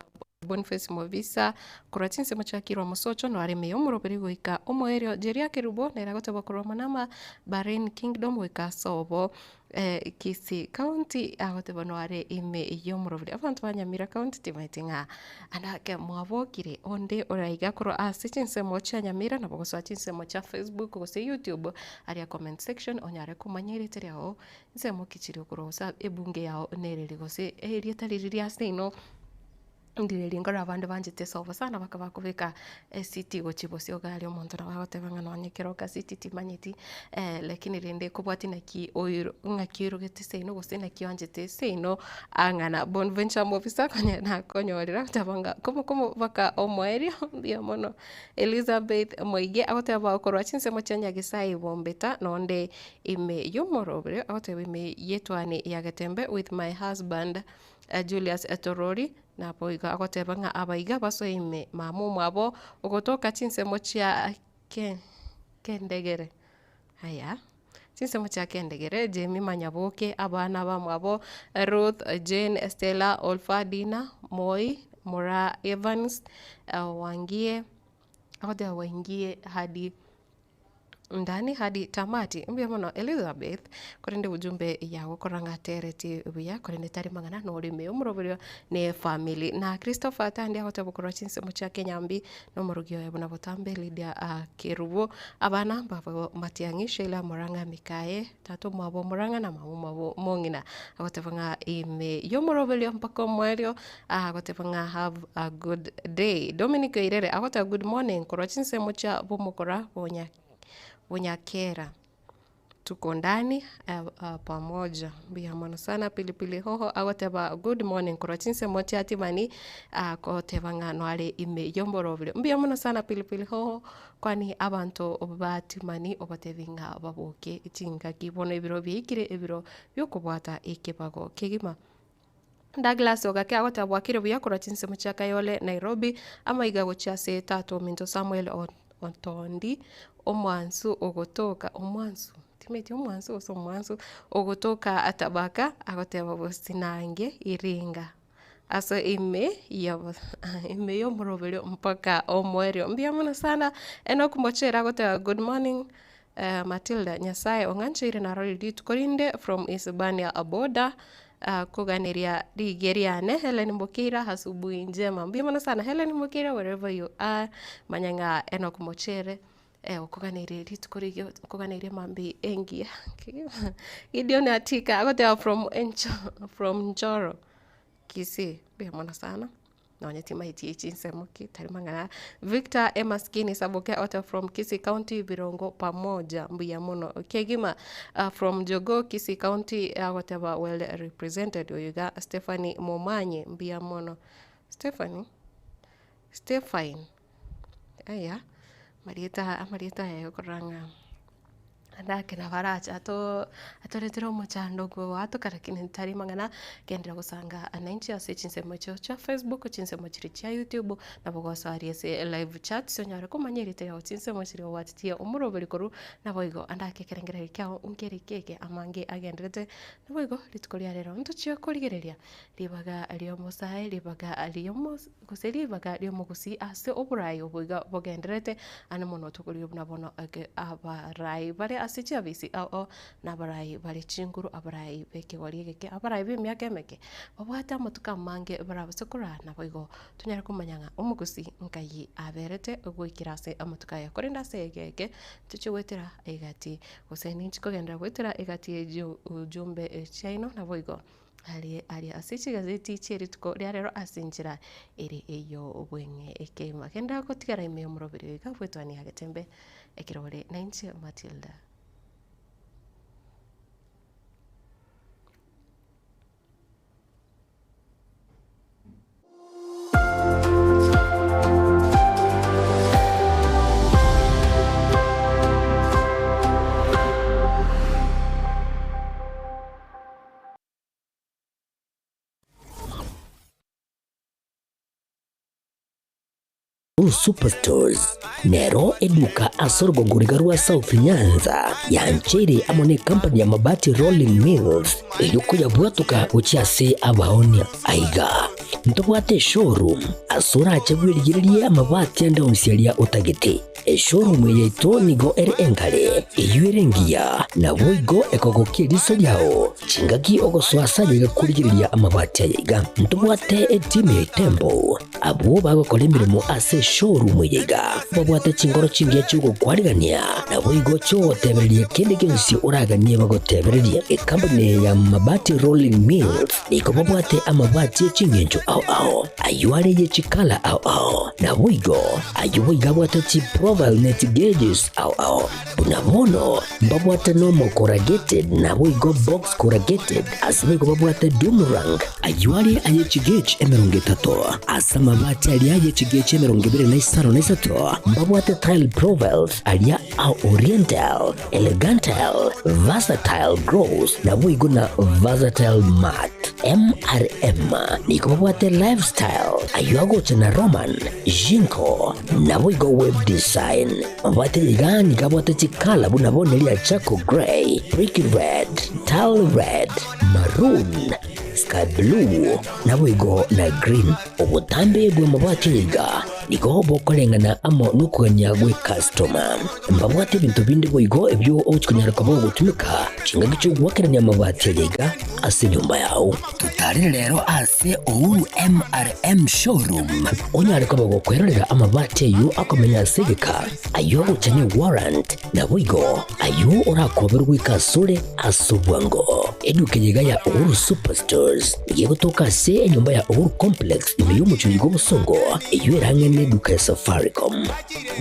Boniface Movisa kuratinse machakirwa musocho no areme omuroberi goika omoerio jeria kerubo na iragota bakoro manama Bahrain Kingdom wika sobo Kisi County agote banware ime yomuroberi abantu banyamira county timaitinga anake mwavokire onde oraiga koro asichinse mocha nyamira na bogoso chinse mocha Facebook gose YouTube aria comment section onyare kumanyirite riao nse mokichiri koro sa ebunge yao nereri gose erieta ririria sino ndire lingora abandi banjite sobo sana bakaba kubika city gochibosi ogali omuntu na bagote bangana onyekeroka city timanyiti lakini rende kubwati na ki oiro ngakiro gete seino gose na ki anjite seino angana Bonventure Movisa kanya na konyorira tabanga komo baka omoerio bia mono Elizabeth Moige agote abakorwa chinse mochanya gisai bombeta nonde ime yomorobre agote ime yetwane yagetembe with my husband Julius Etorori na boiga agotebanga abaiga baso ime mamu mwabo ogotoka chinse mochia kendegere haya chinse mochia kendegere Jamie Manyaboke abana bamwabo Ruth Jane Stella Olfadina Moi Mora Evans wangie agote waingie hadi ndani hadi tamati mbia mono Elizabeth korende ujumbe ya gukoranga tereti buya korende tari mangana no rime umurobero ne family na Christopher tandi agote bukoro chinse mucha Kenyambi no murugio yabona botambe Lydia Kerubo abana babo Matiangi Sheila Moranga Mikae tatu mwabo Moranga na mamu mwabo Mongina agote banga ime yomurobero mpako mwerio agote banga have a good day Dominic Irere agote good morning koro chinse mucha bomukora Bunyakera tuko ndani pamoja bia mono sana pilipili hoho agoteba good morning kurachinse mochi atimani kotebanga no ale ime yomborovile bia mono sana pilipili hoho kwani abantu batimani obatevinga baboke itinga kibono ibiro bikire ibiro byokubwata ikibago kigima Douglas ogake agotebwa kire buya kurachinse mochi Kayole Nairobi ama igago cha se tatu Minto Samuel Otondi omwansu ogotoka omwansu timeti omwansu oso omwansu ogotoka atabaka agoteba bosinange iringa aso ime yomurobero mpaka omwerio mbia muno sana Enoch Mochera agoteba good morning Matilda Nyasaye onganchire na rodi tukorinde from Isbania Aboda kuganiria rigeriane Helen Mukira hasubuhi njema mbia muno sana Helen Mukira wherever you are manyanga Enoch Mochere okuganire ritukorigyo okuganire mambi engia Gideon Atika agote from Njoro Kisi bia mwana sana naonye tima iti nsemuki tarimangana Victor Emaskini Saboke out from Kisii County Birongo pamoja mbia muno Kegima from Jogo Kisii County whatever well represented Oyuga Stephanie Momanye mbia muno Stephanie aya Marieta ya yokoranga andake na baracha atoretera omochando gwo watu karakini ntari mang'ana kendera gusanga ananchi ase chinsemo cha Facebook chinsemo chiri cha YouTube na bogosari ase live chat sonyara kumanyirite yo chinsemo chiri watitie omuroberi koru na boigo andake kerengere kyao unkeri keke amange agendrete na boigo litkoria rero ntuchio kurigereria libaga alio mosai libaga alio guselibaga alio mugusi ase oburai obuiga bogendrete ana mono tukurio na bono abarai bare ase chabisi o na barai bare chinguru abarai beke warigeke abarai be myaka meke babwata motuka mange barabasukura na boigo tunyara kumanyanga omugusi nkayi aberete ogwikirase amotuka ya korenda segeke tuchiwetera egati guseni chikogendera gwetera egati ujumbe chaino na boigo ali asichi gazeti cheri tuko rero asinjira eri eyo obwenge ekema kenda ko tigara ime omurobiri ka fwetwani agatembe ekirore 90 Matilda. Superstores nero eduka asorgo ngurigarua South Nyanza yanchere amone company ya mabati Rolling Mills eyuko yabwatuka uchiase abaonia aiga ntobwate showroom asura achagwirigirie amabati anda onsialia utagete showroom yeito nigo ere engale eyuerengia na boigo ekogokie liso lyao chingaki ogoswasa yiga kurigiriria amabati aiga ntobwate team tembo abo bagokora imirimo ase showroom yiga babwate chingoro chingia chugo kwarigania na boigo cho tebererie kende kensi uraganie bagotebererie company ya mabati Rolling Mills niko babwate amabati chingenjo au ayuare ye chikala au na boigo ayuiga bwate chi profile net gauges au unabono babwate normal corrugated na boigo box corrugated asibego babwate Dumarang ayuare aye chigage emeronge tato asama mabati alia ye chigage emeronge bere na isaro na isato babwate tile profiles alia au oriental elegantal versatile gross na boigo na versatile mat MRM niko babwate lifestyle ayuago chana Roman Jinko na boigo web design babwate ligani kabwate chikala bunabone lia Chaco Grey Brick Red Tile Red Maroon Sky Blue na boigo na green obutambe bwe mabwate liga niko bokolengana amo nukuganya gwe customer mbabwate bintu bindi boigo ebyo ochikunyara kabo gutumika chinga cyo gwakeranya amabati liga ase nyumba yao tutari rero ase Uhuru MRM showroom onyare kabo gukwerera amabati yo akomenya segeka ayo uchanye warrant na boigo ayo urakoberwa ikasure asubwango edukenyiga ya Uhuru Superstores yegotoka se nyumba ya Uhuru Complex niyo muchuligo busongo iyo erangene duka Safaricom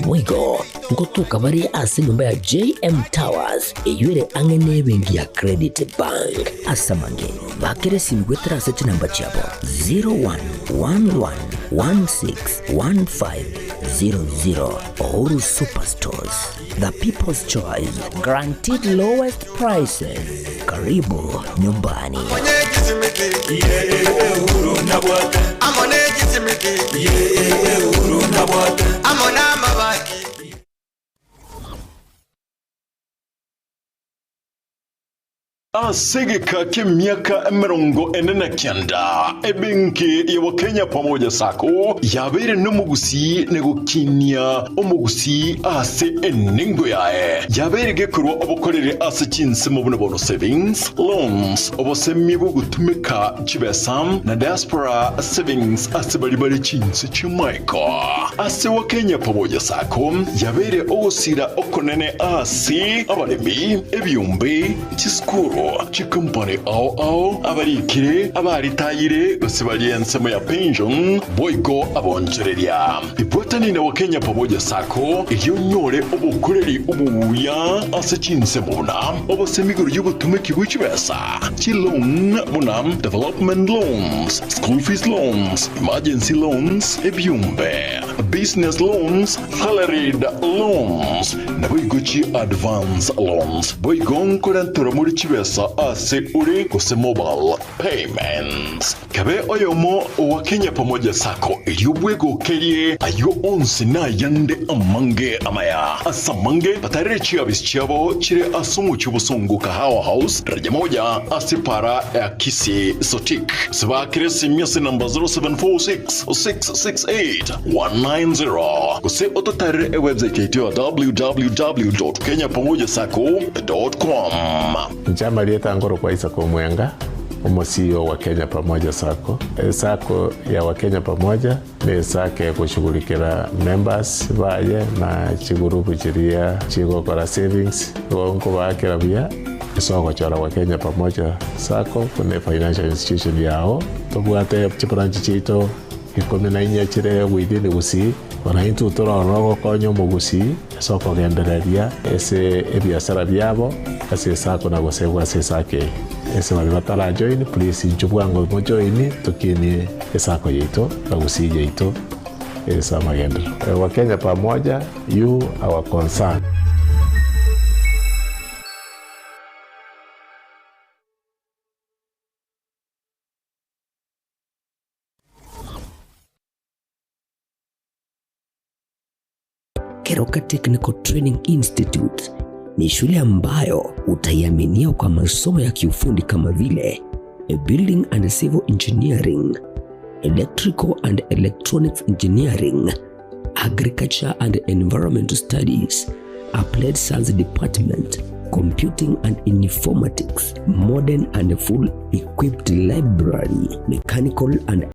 boigo ngotoka bari ase nyumba ya JM Towers iyo ere angene bengi ya Credit Bank asamange bakere simgwetera ase namba chabo 0111161500 Uhuru Superstores, the people's choice, guaranteed lowest prices. Karibu nyumbani. Asegeka k'emyaka 49 ebenki ya Kenya pamoja sako yabere n'omugusi negukinya omugusi ase enengo yae yabere gekurwa obukorere ase chinsemo buno savings loans obosemi bwo gutumika chibesam na diaspora savings ase bali chinse chimaiko ase wa Kenya pamoja sako yabere ogosira okonene ase abalemi ebyumbe chiskuru chikumpane au abarikire abaritayire basibali ensemo ya pension boigo abonchereria ibotani na Wakenya pamoja sako iyo nyore obukureri ubuya ase chinsemo buna obosemiguru y'ubutumiki bw'ikibesa chilon buna development loans school fees loans emergency loans ebyumbe business loans, salaried loans, na boigochi advance loans. Boigon kurantura muri chibesa ase uri kuse mobile payments. Kabe oyomo wa Kenya Pamoja Sacco iliyobwego kerie ayo onsi na yande amange amaya. Asamange patarechi abisichabo chire asumu chubusungu kahawa house raja moja asipara ya kisi sotik. Siba kiresi miasi namba 0746-668-190. Kuse ototare website yetu www.kenyapamojasacco.com. Njama lieta ngoro kwa Isako Mwenga, CEO wa Kenya Pamoja Sacco. Sacco ya Wakenya Pamoja ni sake ya kushughulikira members baye na chigurupu chiria chigokora savings wonko bakira bia isoko chora Wakenya Pamoja Sacco kune financial institution yao tobwate chibranchi chito ikomenainya chire within Gusii wana into toro konyo mugusi soko gendereria ese ebiasara byabo ase Sacco na gosebwa ase sake ese malibatala join please njubwango mo join tukini Sacco yeto na Gusii yeto esa magendo Wakenya Pamoja, you our concern. Keroka Technical Training Institute ni shule ambayo utaiaminia kwa masomo ya kiufundi kama vile Building and Civil Engineering, Electrical and Electronics Engineering, Agriculture and Environmental Studies, Applied Science Department, Computing and Informatics, Modern and Full Equipped Library, Mechanical and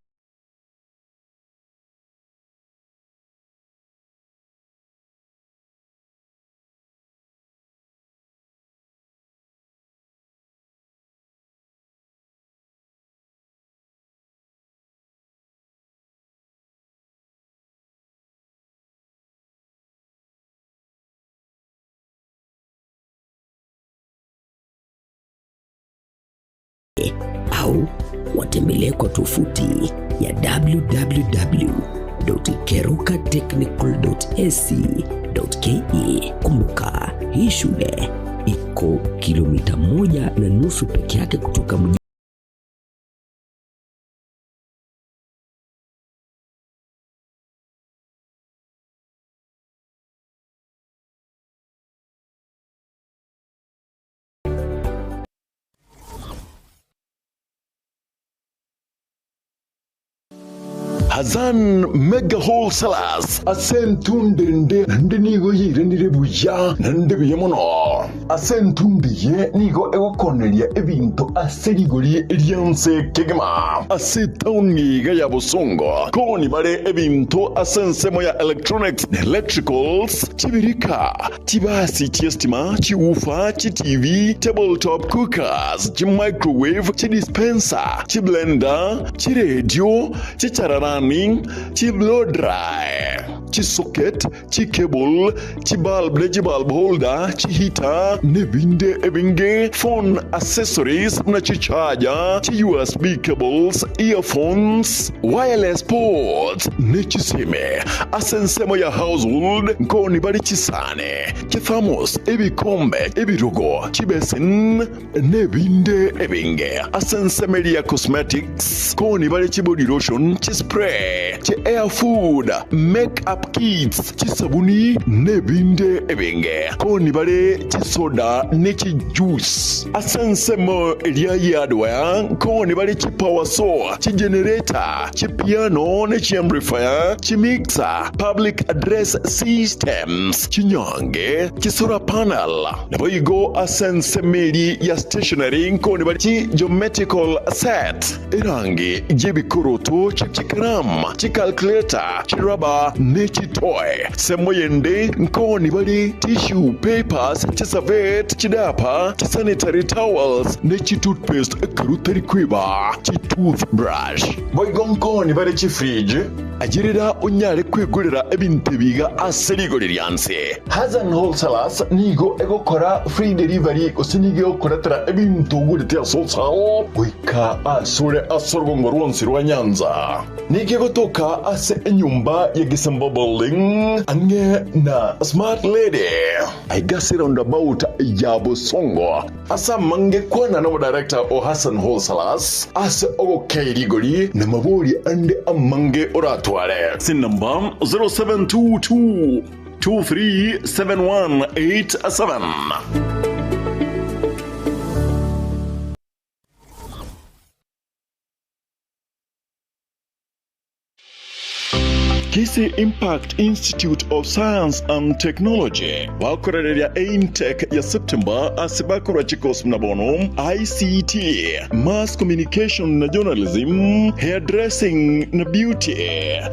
au watembelee kwa tovuti ya www.kerokatechnical.ac.ke. Kumbuka, hii shule iko kilomita 1.5 peke yake kutoka mji. Hazan Mega Wholesalers asentundende nande nigo yire nirebuya nande biyemono asentundiye nigo egokoneria ebinto aserigori erianse kegema asetauni gaya bosongo koni bare ebinto asensemo ya electronics and electricals chibirika chibasi chiestima chiufa TV tabletop cookers microwave dispenser blender radio chichararani blow dry socket cable bulb bulb holder heater nebinde ebinge phone accessories na charger USB cables earphones wireless ports nechiseme asensemo ya household nkoni bari chisane thermos ebikombe ebirugo chibesin nebinde ebinge asensemo ya cosmetics koni bari body lotion spray air food makeup kits sabuni nebinde ebinge koni bare soda nechi juice asensemo elia hardware koni bare power saw generator piano nechi amplifier mixer public address systems nyange solar panel naboyigo asensemeli ya stationery koni bare geometrical set irangi jebikoroto chikram calculator rubber nechi toy semoyende nkoni bali tissue papers chisavet chidapa sanitary towels nechi toothpaste karuteri kwiba toothbrush boygonkoni bali fridge ajirira unyare kwigurira ebintu biga aserigoririanse Hazan Wholesalers nigo egokora free delivery osinige okoratera ebintu gurite asosao wika asure asorgongo rwonsi rwa Nyanza nige gotoka ase enyumba ya Gisembo building ange na smart lady aigasi roundabout ya Busongo asa mange kwana na director o Hassan Wholesalers ase ogo kairigori na maburi ande amange oratware sin number 0722 237187. Kisi Impact Institute of Science and Technology bakorereria AIMTech ya September asibakora chikos mnabono ICT, Mass Communication na Journalism, Hairdressing na Beauty,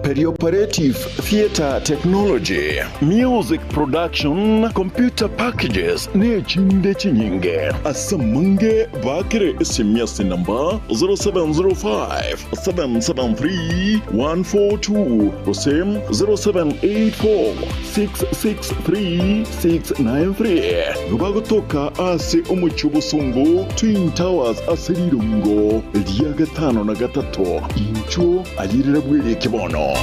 Perioperative Theatre Technology, Music Production, Computer Packages ne chinde chinyinge asamange bakire SMS number 0705 773 142 0784 663 693 rubagotoka ase umucubusungu Twin Towers asirirungo liya gatano na gatatu incho ayirira bwire kibono.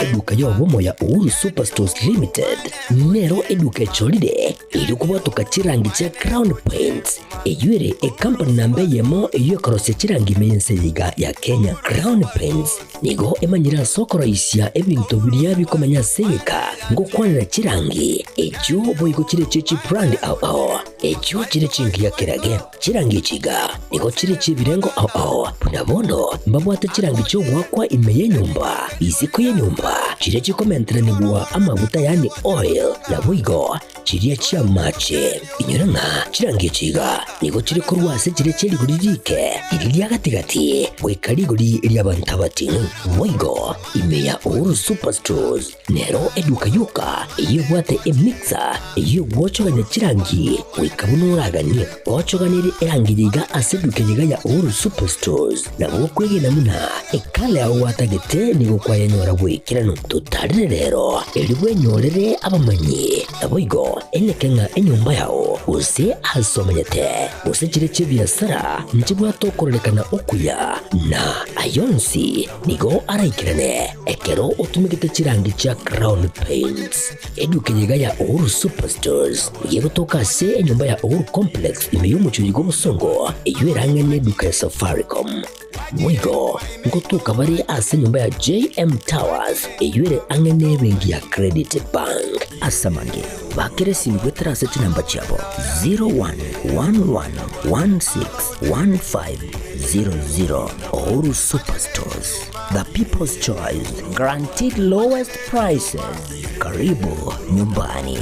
Eduka yobomo ya Uhuru Superstores Limited nero eduka cholide ili kubatuka chirangi cha Crown Paints eyure company nambe yemo eyo karose chirangi mense yiga ya Kenya. Crown Paints nigo emanyira sokoro isya ebintu biriya bikomanya seka ngo kwanira chirangi ejo boyiko chire chichi brand ao ejo chire chingi ya kirage chirangi chiga nigo chire chibirengo ao punabono mbabwata chirangi cyo gwakwa imeye nyumba iziko ye nyumba chire chikomentera nibwa amavuta yani oil na bwigo chiriya chia mache inyuranga chirangi chiga nigo chire kurwase chire chiri guririke iriya gatigati wekari guri iriya bantabati bwigo imeya Uhuru Superstores nero eduka yuka iyo bwate emixer iyo wochoganya chirangi wekabunuraganye wochoganire erangiriga aseduke yiga ya Uhuru Superstores na bokwege namuna ekale aho watagete nigo kwayanyora bwikirano tutarire rero elibwe nyorere abamanyi nabwigo enekenga enyumba yao use asomanyete use chire chibiasara nchibwa tokorekana okuya na ayonsi nigo araikirane ekero utumikite chirangi cha Crown Paints eduke yiga ya Uhuru Superstores yego toka se enyumba ya Uhuru Complex imeyumucho yigo Busongo eyuerange neduka ya Safaricom mwigo ngotuka bari ase nyumba ya JM Towers eyuere angene bengi ya Credit Bank asamange bakere simbwetera seti namba chabo 0111161500. Uhuru Superstores, the people's choice, guaranteed lowest prices. Karibu nyumbani.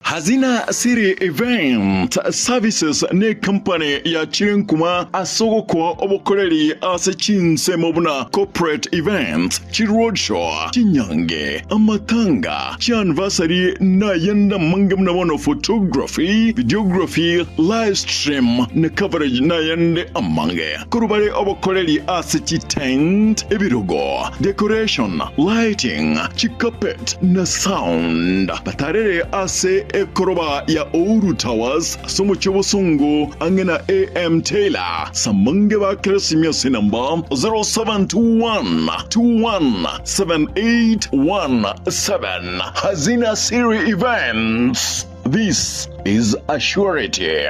Hazina Siri Event Services ne company ya Chirenkuma asogo kwa obokoreri ase chinse mobuna corporate event chiroadshow chinyange amatanga chianniversary na yenda mangamna mono photography videography live stream ne coverage na yende amange kurubare obokoreri ase tent ebirogo decoration lighting chikapet na sound batarere ase ekoroba ya Uhuru Towers somo chobosungu angena AM Taylor samange ba kresimia sinamba 0721217817. Hazina Siri Events, this is a surety.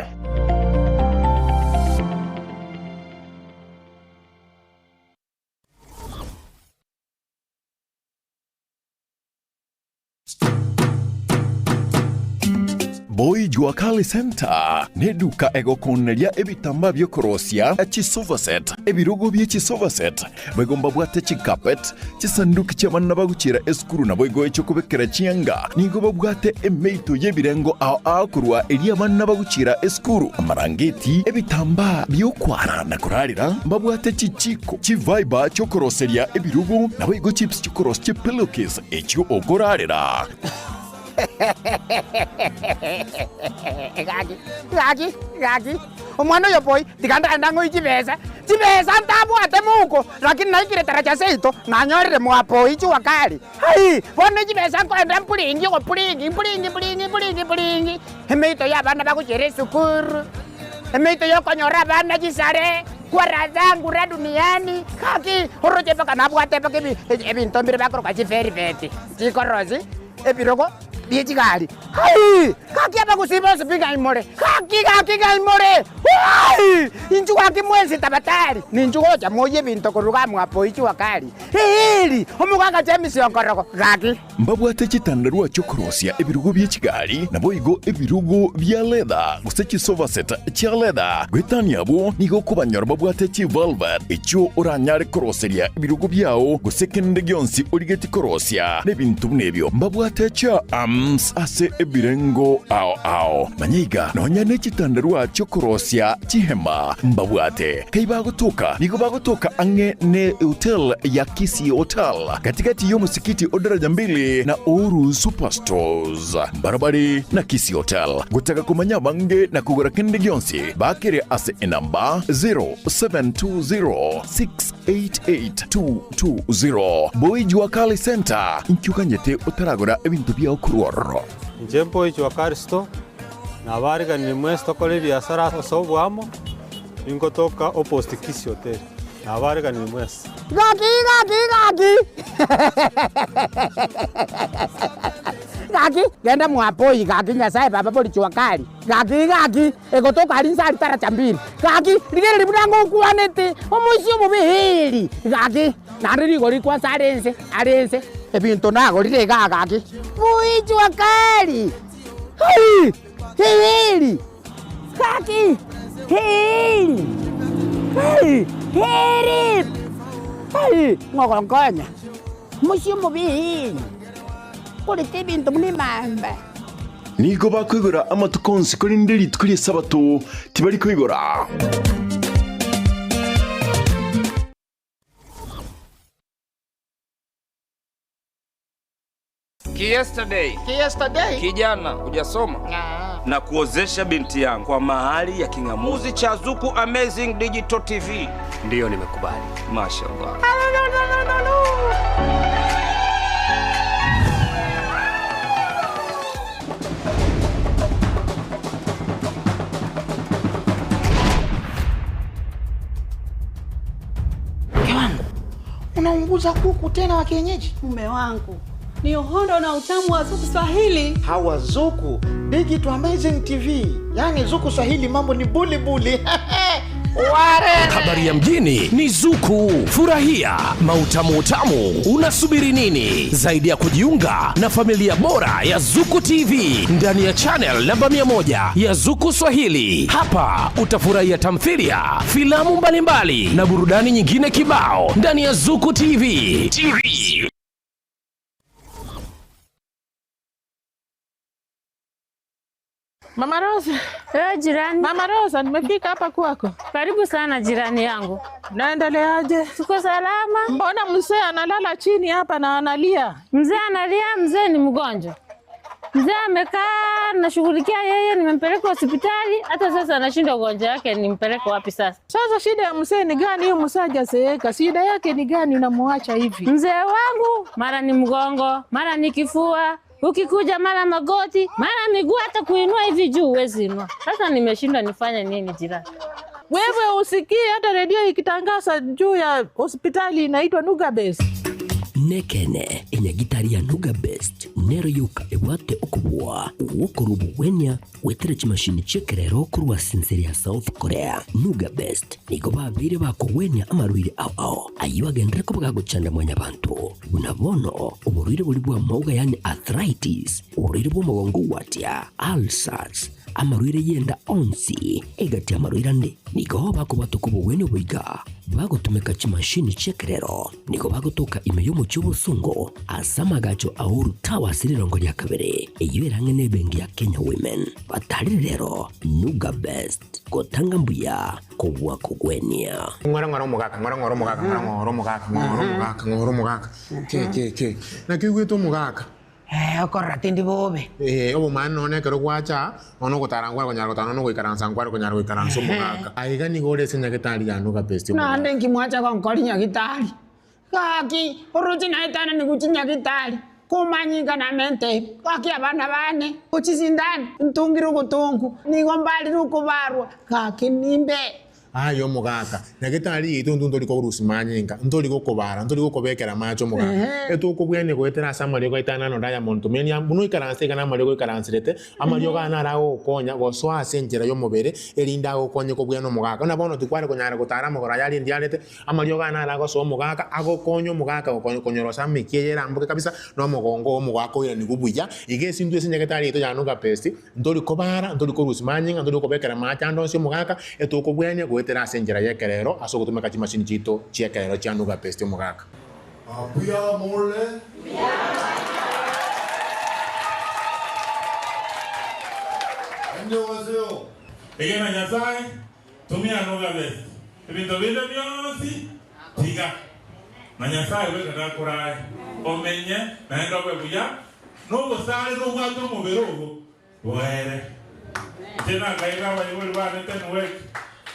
Boy Juakali Center neduka egokoneria ebitamba byokorosia chisovaset ebirogo bye chisovaset begomba bwate chikapet chisanduki chamanna baguchira eskuru na boygo echokubekera chianga nigo babwate emeito yebirengo ao kurwa eria manna baguchira eskuru amarangeti ebitamba byokwara na kurarira babwate chichiko chiviber chokoroseria ebirogo na boygo chips chokoros chipilokis echo ogorarira. Gagi. omwana yo boy tikanda ndango ichibesa ntabwate muko lakini naikire taracha seito nganyorire mwapo ichi wakali hai bone chibesa kwenda mpulingi go pulingi emeito ya bana bakuchere sukuru emeito yo konyora bana chisare kwara zangu ra duniani kaki oroje baka nabwate baka ebinto mbire bakoro kwa chiferi veti chikorozi ebiroko biechigari hai kaki aba kusiba sipinga imore kaki imore hai inju kaki mwezi tabatari ninju goja moye binto kuruga mwapo ichi wakali hili omuganga James Onkoroko kaki mbabwate chitandarua chokorosia ebirugo biechigari nabo igo ebirugo bya leather gusechi sofa set cha leather gwetania bo nigo kubanyora babwate chi velvet echo oranyare koroseria ebirugo byao gusekende gyonsi origeti korosia nebintu nebyo mbabwate cha ase ebirengo ao manyiga nonya nechitandarua chokorosia chihema mbabwate kaiba gutuka nigo bagutuka ange ne hotel ya Kisii Hotel katikati yo musikiti odaraja mbili na Oru Superstores barabari na Kisii Hotel gutaka kumanya bange na kugura kende gyonsi bakire ase enamba 0720688220 Boy Juakali Center inkyukanyete utaragura ebintu bya okuruoro Njempo Juakali Store na bariga ni mwesto kole biashara sobwamo ingotoka opposite Kisii Hotel na bariga ni mwesto gaki genda mwapoi gaki nyasaye baba boli Juakali gaki egotoka alinsari taracha mbili gaki ligere libudango kuanete omusio mubihili gaki nariri goli kwa sarense ebinto nago lire gaki Boy Juakali hili gaki hili ngokonkonya musio mubihili kulite bintu mlimamba nigo bakwigura amatukonsi kuri nderi tukuri sabato tibari kwigura Yesterday. Kijana hujasoma na kuozesha binti yangu kwa mahali ya kingamuzi cha Zuku Amazing Digital TV. Ndiyo nimekubali. Mashallah. Kiwangu unaunguza kuku tena wa kienyeji? Mume wangu ni uhondo na utamu wa Zuku Swahili. Hawa Zuku Digital Amazing TV, yani Zuku Swahili mambo ni buli ware. Habari ya mjini ni Zuku. Furahia mautamu unasubiri nini zaidi ya kujiunga na familia bora ya Zuku TV ndani ya channel namba 100 ya Zuku Swahili. Hapa utafurahia tamthilia, filamu mbalimbali na burudani nyingine kibao ndani ya Zuku TV. Mama Rosa. Jirani. Mama Rosa, nimefika hapa kwako. Karibu sana jirani yangu. Naendeleaje? Tuko salama. Mbona mzee analala chini hapa na analia? Mzee analia? Mzee ni mgonjwa. Mzee amekaa nashughulikia yeye, nimempeleka hospitali, hata sasa anashinda ugonjwa wake, nimpeleke wapi sasa? Sasa shida ya mzee ni gani? Hiyo mzee hajazeeka. Shida yake ni gani unamwacha hivi? Mzee wangu mara ni mgongo, mara ni kifua, ukikuja mara magoti, mara miguu, hata kuinua hivi juu huwezi inua. Sasa nimeshindwa nifanye nini jirani? Wewe usikie hata redio ikitangaza juu ya hospitali inaitwa Nuga Best. Nekene enyagitari ya Nuga Best nero yuka ewate okubwa wokorubu wenya weterechi mashini chekerero kurwa sinseri ya South Korea. Nuga Best nigo babire bako wenya amarwire ao ayibagendere ko bagagucanda mwanya bantu unabono uburwire buri bwa mauga yani arthritis, uburwire bwo mugongo watya ulcers, amarwire yenda onsi egati amarwire ande nigo bako batukubo wene buiga bagutumeka chimashini chekerero nigo bagutuka imeyo mu cy'ubusungo asamagacho auru tawa sirirongo rya kabere eyiberange nebengi ya Kenya Women batari rero Nuga Best gotanga mbuya kubwa kugwenia ngoro mugaka ke na kiwe to mugaka Okorra tindi bobe. Obo man one kero kwacha ono gotarangwa konyara gotano no goikaransa ngwaro konyara goikaransa mugaka. Aiga ni gore se nyagitari ya nuga pesti. Na ande nkimwacha kwa nkoli nyagitari. Kaki oroji na itana ni guchi nyagitari. Kumanyika na mente. Kaki abana bane. Uchisindani ntungiro gotongu. Ni gombali rukubarwa. Kaki nimbe. Ayo mugaka nyagitari itu ndori ko rusimanyinga ndori ko kobara ndori ko kobekera macho mugaka etu ko bwene ko etera samari ko itana no Diamond menya bunu ikaranse kana mari ko ikaransirete amari ko ana rawo konya go swa senjera yo mubere erinda ko konye ko bwene mugaka na bono tukware ko nyara ko tarama ko rayali ndialete amari ko ana rago so mugaka ago konyo mugaka ko konyoro sami kiera mbuke kabisa no mugongo mugaka yo ni kubuya igesi ndu ese nyagitari itu yanuka pesti ndori ko bara ndori ko rusimanyinga ndori ko bekera macho ndo se mugaka etu ko bwene ko etera senjera yekerero aso kutumeka chimashini chito chiekerero chanuga pesti mugaka abuya mole ndio wazeo egena nyasaye tumia nuga pesti ebintu binde byonsi tiga na nyasaye wekana kurai omenye naenda kwebuya nugo sale no bwato muberogo were tena kaira bali bali tenwe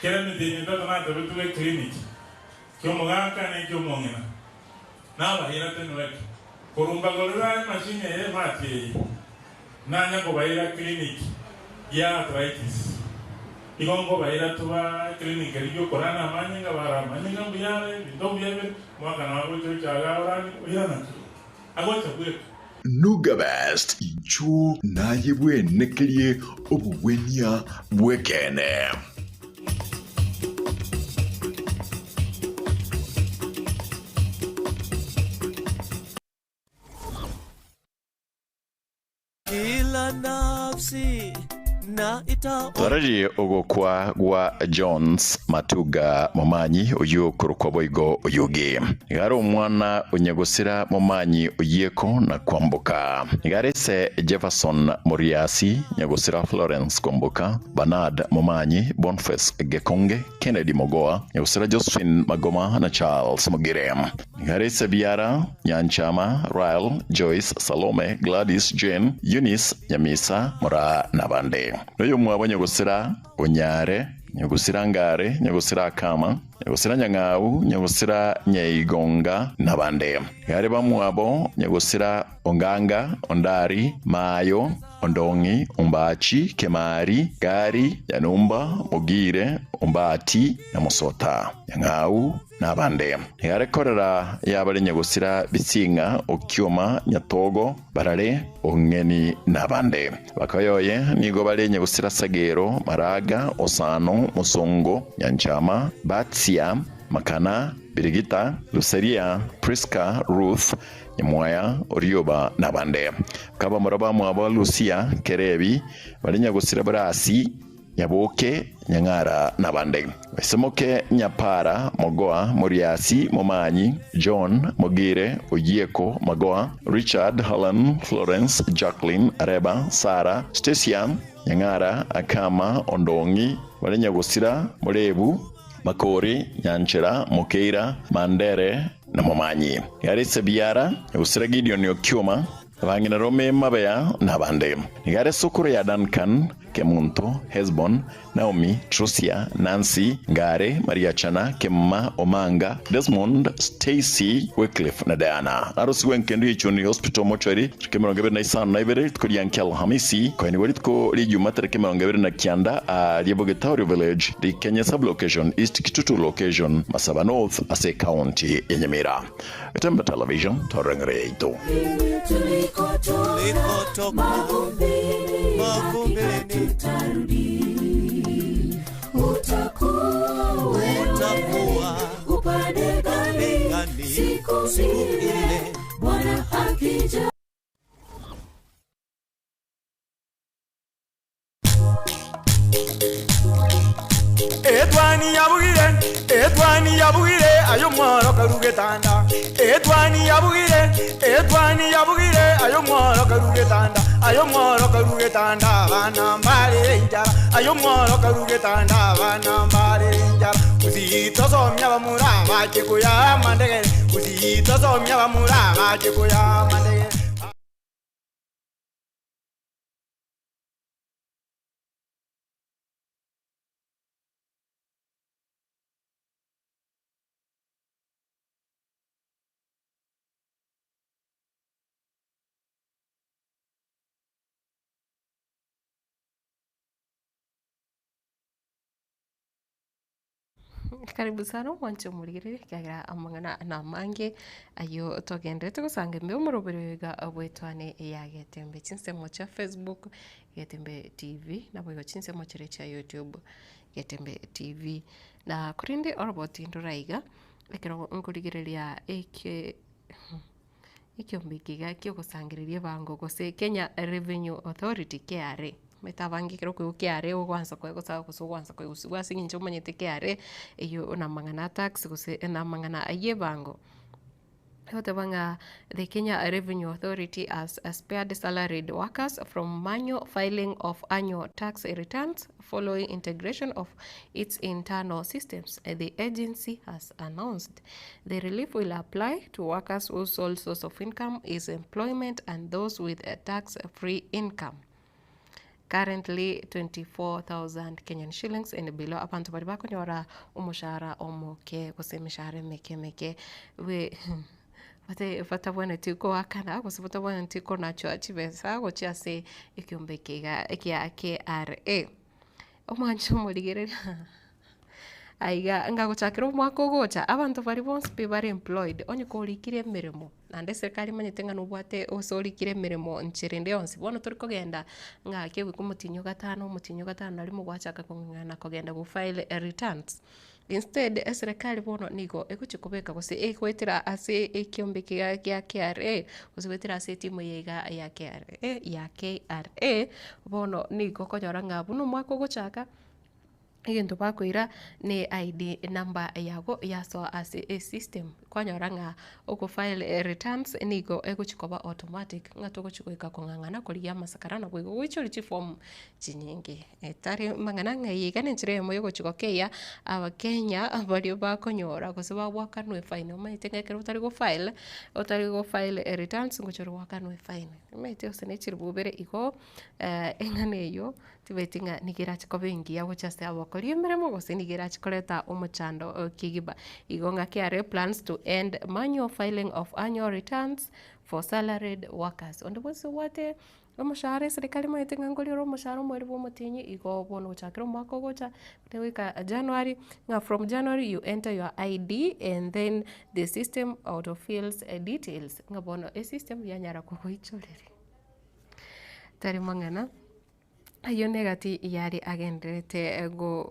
kera ni dinyo ndo na ndo tuwe clinic kyo mugaka ne kyo mongena na bahira tenwe kurumba golera machine ye mati nanya ko bahira clinic ya arthritis igongo bahira tuwa clinic riyo korana manyinga bara manyinga buyale ndo buyale mwaka na wako chaga orani uyana agwacha bwe Nuga Best ichu naye bwenekerie obubwenia bwekene. Kila nafsi na ita Twarari ogokwa gwa Jones Matuga Momanyi oyo kurukwa boigo oyugi igaro umwana unyegusira Momanyi oyeko na kwambuka igarese Jefferson Moriasi nyegusira Florence Kombuka Bernard Momanyi Boniface Gekonge Kennedy Mogoa nyegusira Josephine Magoma na Charles Mugire igarese Biara Nyanchama Ryle Joyce Salome Gladys Jane Eunice Nyamisa Mora Nabande Noyo mwabo nyegusira Onyare nyegusira Ngare nyegusira Kama nyegusira Nyangau nyegusira Nyeigonga nabande yare bamwabo nyegusira Onganga Ondari Mayo Ondongi Umbachi Kemari Gari Yanumba Mugire Umbati na Musota Nyangau nabande yare korera yabari nyegusira Bisinga Okyoma Nyatogo Barare Ongeni nabande bakayoye nigo bari nyegusira Sagero Maraga Osano Musongo Nyanchama Batsia Makana Birigita Luceria Priska Ruth Nyamwaya Orioba nabande kaba muraba mwabo Lucia Kerebi bari nyegusira Brasi Nyaboke Nyangara nabande Wesemoke Nyapara Mogoa Moriasi Momanyi John Mogire Oyieko Magoa Richard Helen Florence Jacqueline Areba Sara Stacia Nyangara Akama Ondongi Nyagusira Morebu Makori Nyanchera Mokeira Mandere na Momanyi Yarese Biara Nyagusira Gideon Okyoma Vangina Rome Mabea nabande Nigare Sukuru ya Duncan Kemunto, Hesbon, Naomi, Trusia, Nancy, Ngare, Maria Chana, Kemma, Omanga, Desmond, Stacy, Wycliffe na Diana. Arusi wenkendu ichuni hospital mochari, kemerongebe na isano na ibere, tukuri yankel hamisi, kwa iniwalit ko li jumatare kemerongebe na kianda, a Liabogetario Village, di Kenya Sub-Location, East Kitutu Location, Masaba North, Ase County, Enyamira. Temba Television, Torengere ito. Tutarudi, utakuwa upande gani siku ile Bwana akija. Edwani yabugire ayo mwaro karugetanda Edwani yabugire ayo mwaro karugetanda bana mbare njara ayo mwaro karugetanda bana mbare njara uzito somya bamura baje kuya mandege uzito somya bamura baje kuya mandege Karibu sana mwancho murigire kagira amangana na mange ayo togendete gusanga mbe umurobirega abwetwane ya Getembe chinsemo cha Facebook Getembe TV na bwo chinsemo cha YouTube Getembe TV na kurinde oroboti nduraiga ekero ngurigireria ikiombikega kyo gusangiriria bango gose Kenya Revenue Authority KRA metabangikiro kwi KRA ogwanza kwa gusaba kusugwanza kwa usugwa singinje umanyete KRA iyo na mangana tax gose na mangana ayebango Hotabanga, the Kenya Revenue Authority has spared salaried workers from manual filing of annual tax returns following integration of its internal systems. The agency has announced the relief will apply to workers whose sole source of income is employment and those with a tax-free income. Currently 24,000 Kenyan shillings and below. Abantu bari bakonyora umushara omuke gose mishare meke we fata bwana tiko wakana gose fata bwana tiko nacho achibesa gocha se ikiombekega ekia KRA omwancho murigerera aiga ngagochakira mwako gocha abantu bari bonse bari employed onye korikire mirimo nande serikali manyetenga nubwate osorikire mirimo nchirende onse bono turi kogenda ngake mutinyo gatano nari mugwachaka kungana kogenda go file returns. Instead serikali bono nigo ekuchikobeka gose ekwetira ase ekiombeke ya KRA gose wetira ase timu yega ya KRA bono nigo konyora ngabu no mwako gochaka Igento bakwira ni ID number yago yaso as a system kwanyoranga oko file returns nigo eguchikoba automatic ngato guchikoika kongangana kuri masakarana bwigo wichuri form chinyingi etari mangana ngayiga nenchire moyo guchikokeya abakenya abali bakonyora gusaba wakanwe fine maitengekero utari go file returns nguchoro wakanwe fine mete osenechiri bubere iko enganeyo tibetinga nigira chikobengi yago chaste abakori miremo gose nigira chikoreta omuchando kigiba igonga KRA plans to end manual filing of annual returns for salaried workers ondo bose wate omushahara serikali maitenga ngoliro omushahara mweri bomutinyi igo bono chakiro mwako gocha tewika January from January you enter your ID and then the system autofills details ngabono a system yanyara kugoichorere tari mangana ayo negati yari agendete go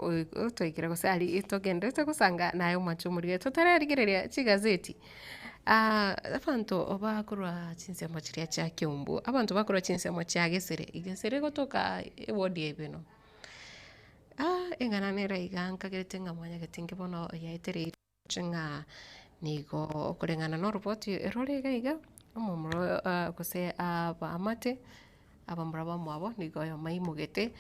toikira gosali itogendete gusanga nayo machumuriye totararigereria chigazeti abantu obakurwa chinsemo chiria cha Kiumbu abantu bakurwa chinsemo cha Gesere gotoka ewodi ebino engana nera iganka getenga mwanya getinge bono yaetere chinga nigo kurengana no report erore gaiga omumro gose amate abambraba mwabo nigoyo maimugete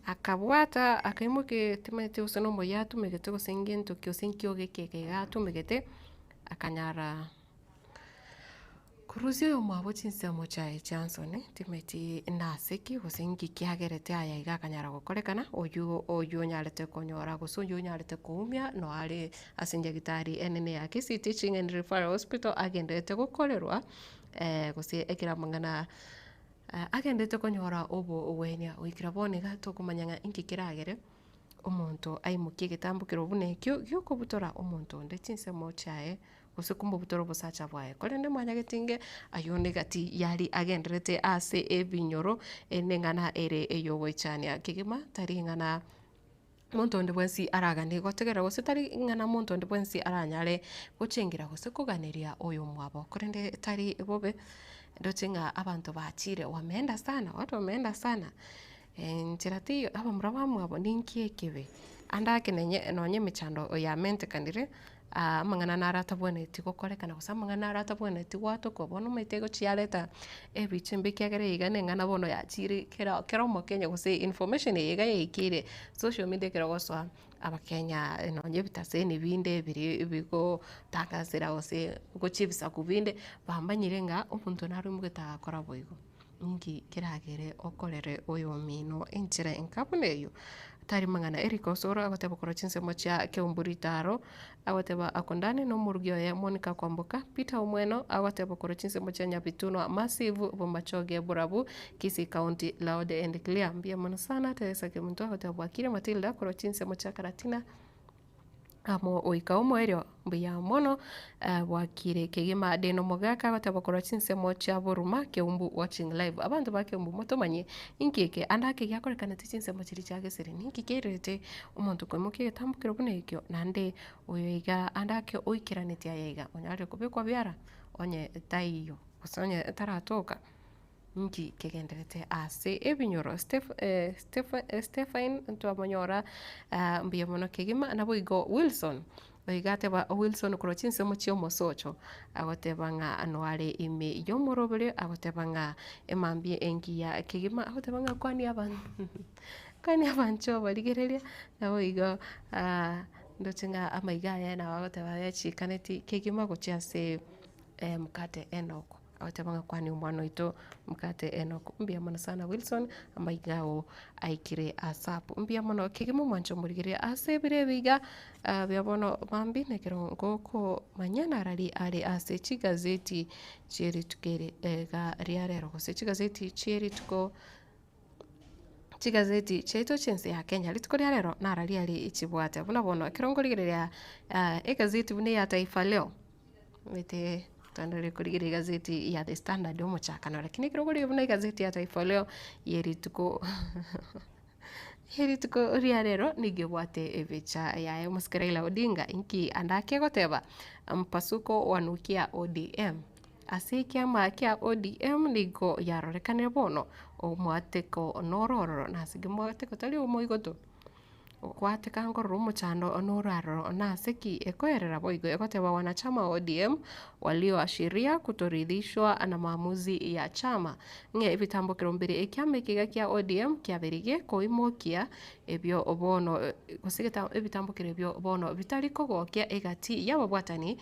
akabwata akaimuke temete useno moya tumegete gosengento kyosenkyo gekeke gatumegete akanyara kuruzio mwabo chinsemo cha Johnson timeti naseki gosengi kiagerete aya igakanyara gokorekana oyu nyarete konyora gosunyu nyarete kuumia no ari asinja gitari enene ya Kisii Teaching and Referral Hospital agendete gokorerwa gose ekira mangana agendete konyora obo owenya wikira bonega tokumanyanga inkikiragere omonto aimukie gitambukiro bunekyo gyokubutora omonto ndechinsemo chae gose kumbubutoro busacha bwae kolende mwanya getinge ayone gati yari agenderete ase ebinyoro enengana ere eyowechania kigima tari ngana muntu ndi bwensi aragane gotegera gose tari ngana muntu ndi bwensi aranyare guchengira gose kuganiria oyo mwabo kolende tari bobe ndotinga abantu bachire watu wameenda sana ntirati aba murabamwe abo ninkiekebe andake nonye michando ya mente kandire mangana narata bwene tikokorekana gusa mangana narata bwene tiwato ko bono metego chialeta ebichimbe kyagere igane ngana bono yachire kera mo Kenya guse information yiga yikire social media kera goswa abakenya nonye bitaseni binde biri bigo takazira gose gochibisa kubinde bambanyirenga omuntu nari mugeta akora boigo ngi kiragere okorere oyo mino inchire enkabuneyo tari mangana Eriko Soro agateba kora chinsemo cha Kiumburitaro agateba akondane no murugyo ya Monica Kwamboka Peter Omweno agateba kora chinsemo cha Nyabituno Massive Bombachoge Burabu Kisii County Loud and Clear mbia mono sana Teresa Kimuntu agateba Wakire Matilda kora chinsemo cha Karatina amo oika omwerio mbuya mono wakire kigima deno mogaka gotabakora chinsemo cha boruma keumbu watching live abantu bakeumbu motomanye inkeke andake yakorekana chinsemo chiri chage sere ninki kerete umuntu kwemuke tambukiro bunekyo nande oyoiga andake oikiraneti ayega onyare kubikwa byara onye taiyo kusonye taratoka nki kegenderete ase ebinyoro Stefan ntwamonyora mbuya mono kigima naboigo Wilson oigate ba Wilson kurochinse muchio mosocho agotebanga anware ime yomorobere agotebanga emambie engia kigima agotebanga kwani abancho barigereria naboigo ndotinga amaigaya na agoteba yachikaneti kigima gochiase mkate enoko awatabanga kwani umwana ito mkate enoko mbia mono sana Wilson amaigao aikire asapu mbia mono kigimo mwancho murigire ase birebiga biabono mambi nekero ngoko manyana rali ale ase chigazeti chiri tukere ga riarero se chigazeti chiri tuko chigazeti cheto chense ya Kenya litukori rero narali ali ichibwate bono kirongorigereria egazeti bune ya Taifa Leo mete tandale kurigire gazeti ya The Standard omuchakano lakini kirogori buna gazeti ya Taifa Leo yerituko riarero nigebwate ebicha ya Raila Odinga inki andake goteba mpasuko wanukia ODM ase kiama kia ODM nigo yarorekane bono omwateko nororo nasigimwateko tali omoigoto kwateka ngoro muchando onoraro na seki ekoerera boigo ekoteba wanachama ODM walioashiria kutoridhishwa na maamuzi ya chama nge ibitambo kirombere ekiamekiga kia ODM kiabirige koimokia ebyo obono kusigeta ibitambo kirebyo bono bitariko gokia egati yababwatani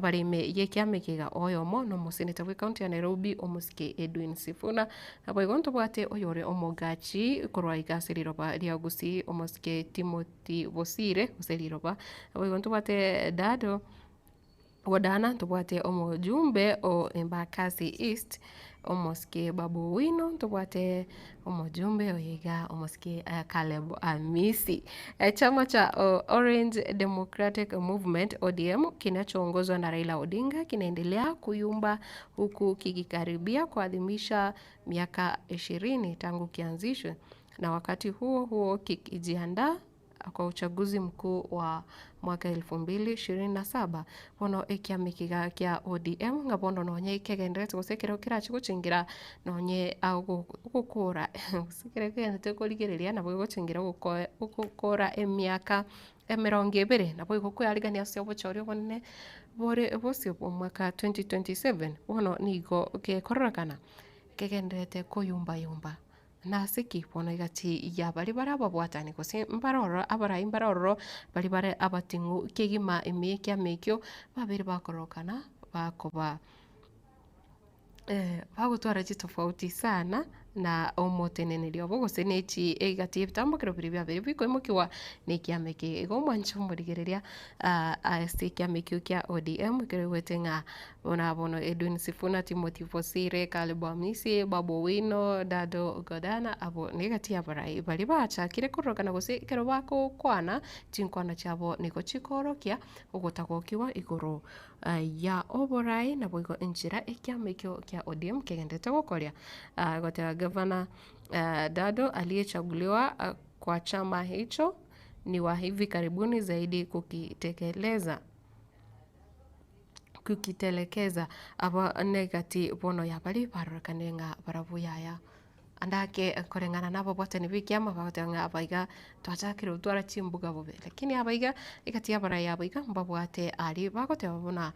barime yekiamekiga oyomo no museneta we county ya Nairobi omusike Edwin Sifuna aboigo ntobwate oyore omogachi korwa igasiriro ba liagusi omusike Timothy Bosire useliroba aboigo ntobwate dado wadana tubwate omojumbe o Embakasi East omoske Babu Wino tubwate omojumbe oyiga omoske Caleb Amisi. Chama cha Orange Democratic Movement ODM kinachoongozwa na Raila Odinga kinaendelea kuyumba huku kikikaribia kuadhimisha miaka 20 tangu kianzishwe na wakati huo kikijiandaa kwa uchaguzi mkuu wa mwaka 2027 bono ekiamikiga kia ODM ngabondo nonye ikegendete gusekera kirachi guchingira nonye gukura gusekera kende kurigereria nabo guchingira gukora emyaka 20 nabo gukwyarigania cio bochori bonne bore bosio mwaka 2027 bono nigo kekororokana kegendete kuyumba na siki bono igati ya bari babwatani kose mbaroro abarai mbaroro bari abatingu kegima emekya mekyo babiri bakorokana bakoba bagutwara tofauti sana na omoteneneri obogose nechi egati ebitambukiro biri byabere bikoimukiwa nekiameke ego mwancho murigereria kiamekyo kia ODM kirewetenga bono Edwin Sifuna Timothy Bosire Caleb Amisi Babu Wino Dado Godana abo negati abarai bari bacha kire korokana gose kero bako kwana chinkwana chabo niko chikorokia ogotagokiwa igoro ya oborai na boigo enjira ekiamekyo kia ODM kegendete gokoria gotera gavana Dado aliyechaguliwa kwa chama hicho ni wa hivi karibuni zaidi kukitelekeza aba negati bono ya bari barokanenga barabuyaya andake korengana nabo bote ni bikiama bagotanga abaiga twachakira utwara chimbuga bobe lakini abaiga ikati abara yabaiga mbabwate ali bagote babona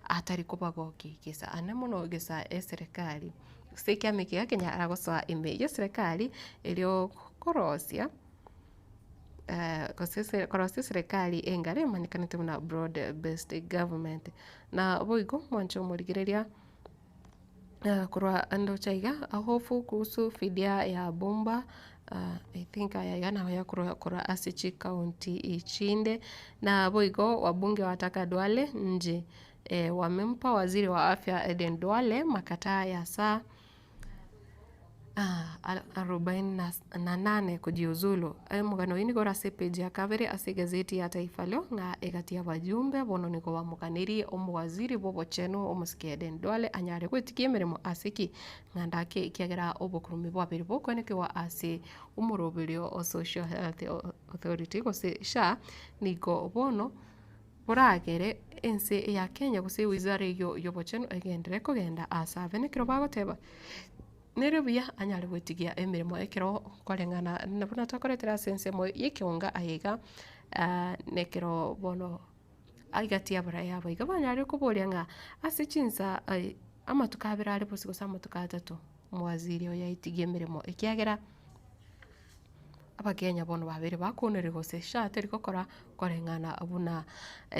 atari kubagoki kisa anemuno gisa serikali sikia mikia Kenya aragosa ime ya serikali ilio korosia korosia serikali engare manikanite na broad based government na boigo mwancho murigereria kurwa ando chaiga ahofu kuhusu fidia ya bomba I think ayagana ya kura Asichi County ichinde na boigo wabunge wataka Duale nje wamempa waziri wa afya Eden Duale makataa ya saa 48 kujiuzulu. Mugano ini gora sepeji ya kavere ase gazeti ya Taifa Leo nga egatia bajumbe bono niko bamukaniri omwaziri bobo cheno omusikeden dwale anyare kwetikia emirimo asiki ngandake kiagera obukurumi bwabiri bokonekewa ase umuroberio o Social Health Authority gose SHA niko bono buragere ense ya Kenya gose wizara yobocheno egendere kugenda asave nekiro bagoteba nero bia anyale gwitigia emirimo ekiro korengana nabona takoretera sense mo yekiunga aiga nekiro bono aigatia bara yabo igabanyare kuboria nga asichinza amatukabira ari bose gusa amatukatatu mwaziri oya itigia emirimo ekiagera abakenya bono babere bakonere gose SHA teri kokora korengana abuna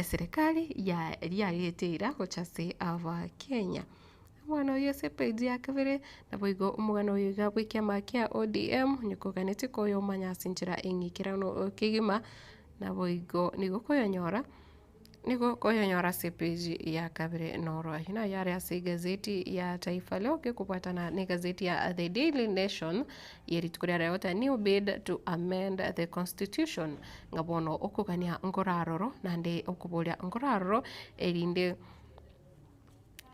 serikali ya yetera gochase aba Kenya mwana yose peji ya kavere na boigo umugano yiga bwikiama kia ODM nyukoganete koyo manya sinjira engikirano kigima na boigo nigo koyonyora sepeji ya kavere noro hina yare ase gazeti ya Taifa Leo kupatana ni gazeti ya The Daily Nation yeritukuria yota new bid to amend the constitution ngabono okugania ngoraroro nande okubolia ngoraroro erinde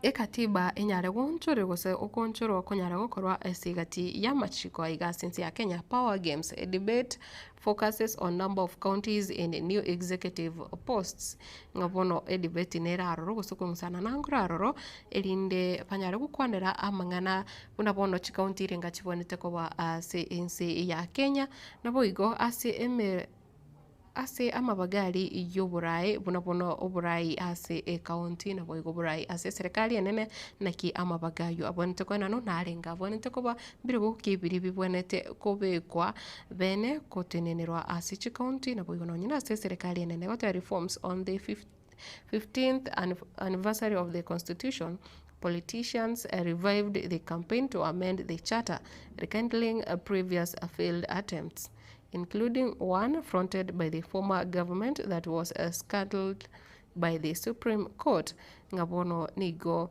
ekatiba enyare gonchore gose okonchoro konyara gokorwa esigati ya machiko igasinsi ya Kenya Power Games. A debate focuses on number of counties and new executive posts ngabono debate neraroro gusukungsana nanguraroro erinde panyare gukwanera amangana bunabono chikaunti renga chibonete koba ase ya Kenya naboigo ase amabagari y'oburayi bunabono oburayi ase county na boigo oburayi ase serikali enene naki amabagayo abonete ko nano narenga abonete ko birigo kibiri bibonete kobekwa bene kotenenerwa ase county na boigo nonyina ase serikali enene got reforms on the 15th anniversary of the constitution. Politicians revived the campaign to amend the charter, rekindling previous failed attempts, including one fronted by the former government that was scuttled by the Supreme Court. Ngabono nigo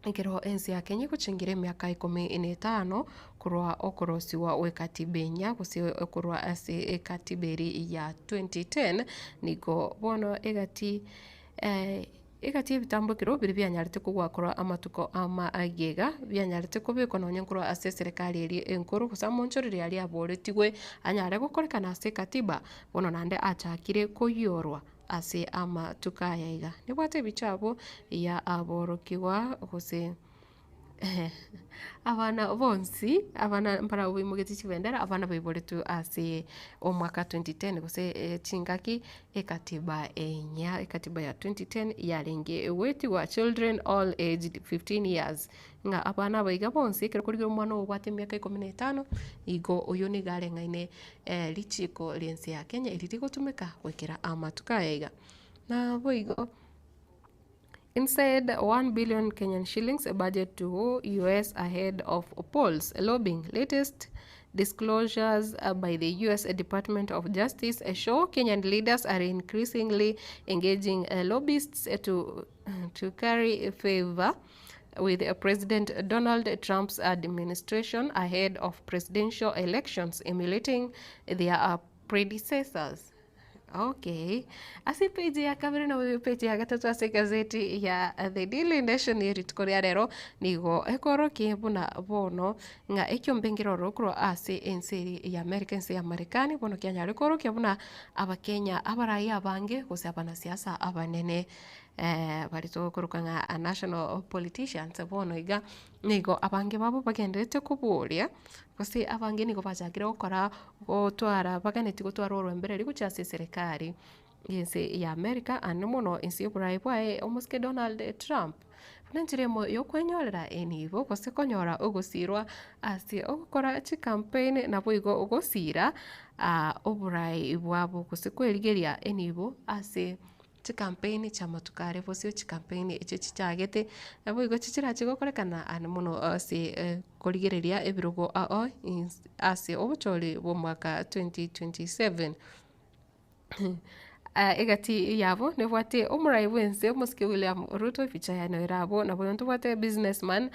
ikero ensi ya Kenya kuchingira miaka 15 kurwa okorosiwa wekatibenya kusi kurwa ase katiberi ya 2010 nigo bono egati bitambo kiro biri byanyarite kugwakora amatuko ama agega byanyarite kubiko nonyenkuru ase serikali eri enkuru kusamonchorire yali aboretigwe anyare gukorekana ase katiba bono nande achakire kuyorwa ase amatuka yaiga nibwate bichabo ya aborokiwa gose abana bonsi abana mpara ubimugeti chibendera abana biboretu ase omwaka 2010 gose chingaki ekatiba ya 2010 yarenge weti wa children all aged 15 years nga abana baiga bonsi kero kuri umwana obwate myaka 15 igo uyu ni garengaine lichiko lense ya Kenya iriti gutumika gwekera amatuka yaiga na boigo. Inside 1 billion Kenyan shillings a budget to US ahead of polls lobbying. Latest disclosures by the US Department of Justice show Kenyan leaders are increasingly engaging lobbyists to carry favor with President Donald Trump's administration ahead of presidential elections, emulating their predecessors. Okay. Asi page ya kamera na page ya gatatu ase gazeti ya The Daily Nation yeritukoria rero nigo ekoro kibuna bono nga ekyo mbengiro rokro ase ense ya Americans ya Marekani bono kyanya rekoro kibuna abakenya abarayi abange gose abana siasa abanene baritokorukanga a national politicians bono iga nigo abange babo bagendete kuburia gose abange nigo bajagira gukora gutwara baganeti gutwara urwembere ri gucyase serikali yense ya America anomono ensi y'uburayi bwae omuske Donald Trump nanjiremo yo kwenyorera enibo gose konyora ugusirwa ase okora chi campaign na boigo ugusira oburayi bwabo gose kwerigeria enibo ase chi campaign cha matukare bose chi campaign eche chichagete abo igo chichira chigokorekana anomono ase korigereria ebirogo ase obuchori bo mwaka 2027 egati yabo nebwate omurai wense omusike William Ruto fichayano irabo nabo yontobwate businessman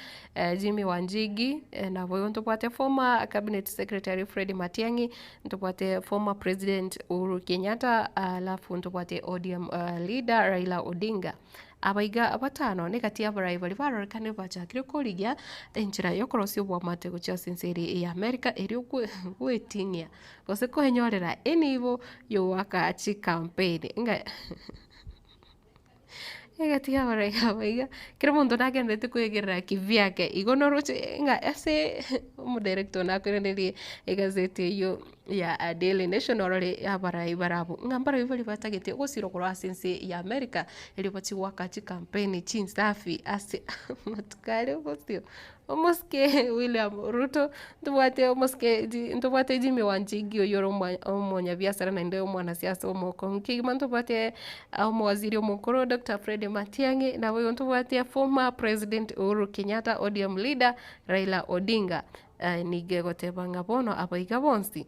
Jimmy Wanjigi nabo yontobwate former cabinet secretary Fred Matiang'i ntobwate former president Uhuru Kenyatta alafu ntobwate ODM leader Raila Odinga abaiga abatano negati abarai bari barorekane bachakire korigia enchira yokorosio bwamate gucha sinseri ya America eri gwetingia gose kohenyorera enibo yo wakachi campaign nga egati abarai abaiga kira mundu nagendete kwegerera kivyake igono roche nga ase umudirector nakwerenderie egazeti yo ya Daily Nation orore abarai barabu ngambara bivali batagete gusiro kora sense ya America eri bachi wakachi campaign chinsafi ase matukale bostio omoske William Ruto ntubwate Jimmy Wanjigi oyoro omonya biasara na ndio mwana siasa omokonki mantubwate omwaziri omukuru Dr. Fred Matiang'i na wewe ntubwate former president Uhuru Kenyatta ODM leader Raila Odinga nige gotebanga bono abaiga bonsi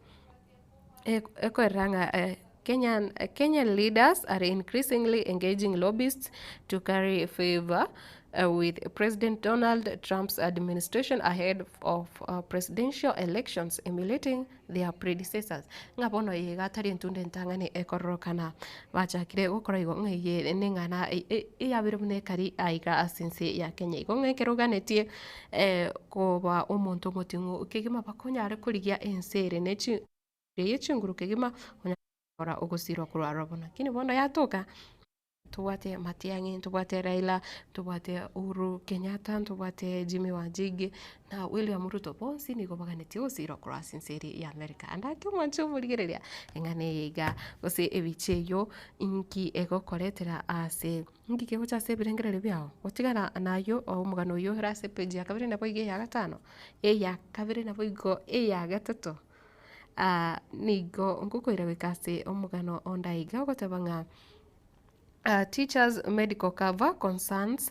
ekoranga Kenyan leaders are increasingly engaging lobbyists to carry favor with President Donald Trump's administration ahead of presidential elections, emulating their predecessors. Ngabono yegatari ntunde ntangane ekorokana bachakire gukora igo ngeye ningana yabire munekari aiga asense ya Kenya igo ngekeroganetie koba omuntu mutingu kigima bakonya ari kurigia ensere nechi yechinguru kigima ora ogosiro kurarabona kini bono yatoka tubwate Matiang'i tubwate Raila tubwate Uhuru Kenyatta tubwate Jimmy Wanjigi na William Ruto bonsi nigo baganeti osiro cross inseri ya America andake mwancho muligereria engane yiga gose ebicheyo inki ego koretera ase inki kego cha se birengerere byao otigana nayo omugano yo rase page ya kabiri na boige ya gatano ya kabiri na boigo ya gatatu nigo ngukoira wikase omugano ondaiga gotabanga teachers medical cover concerns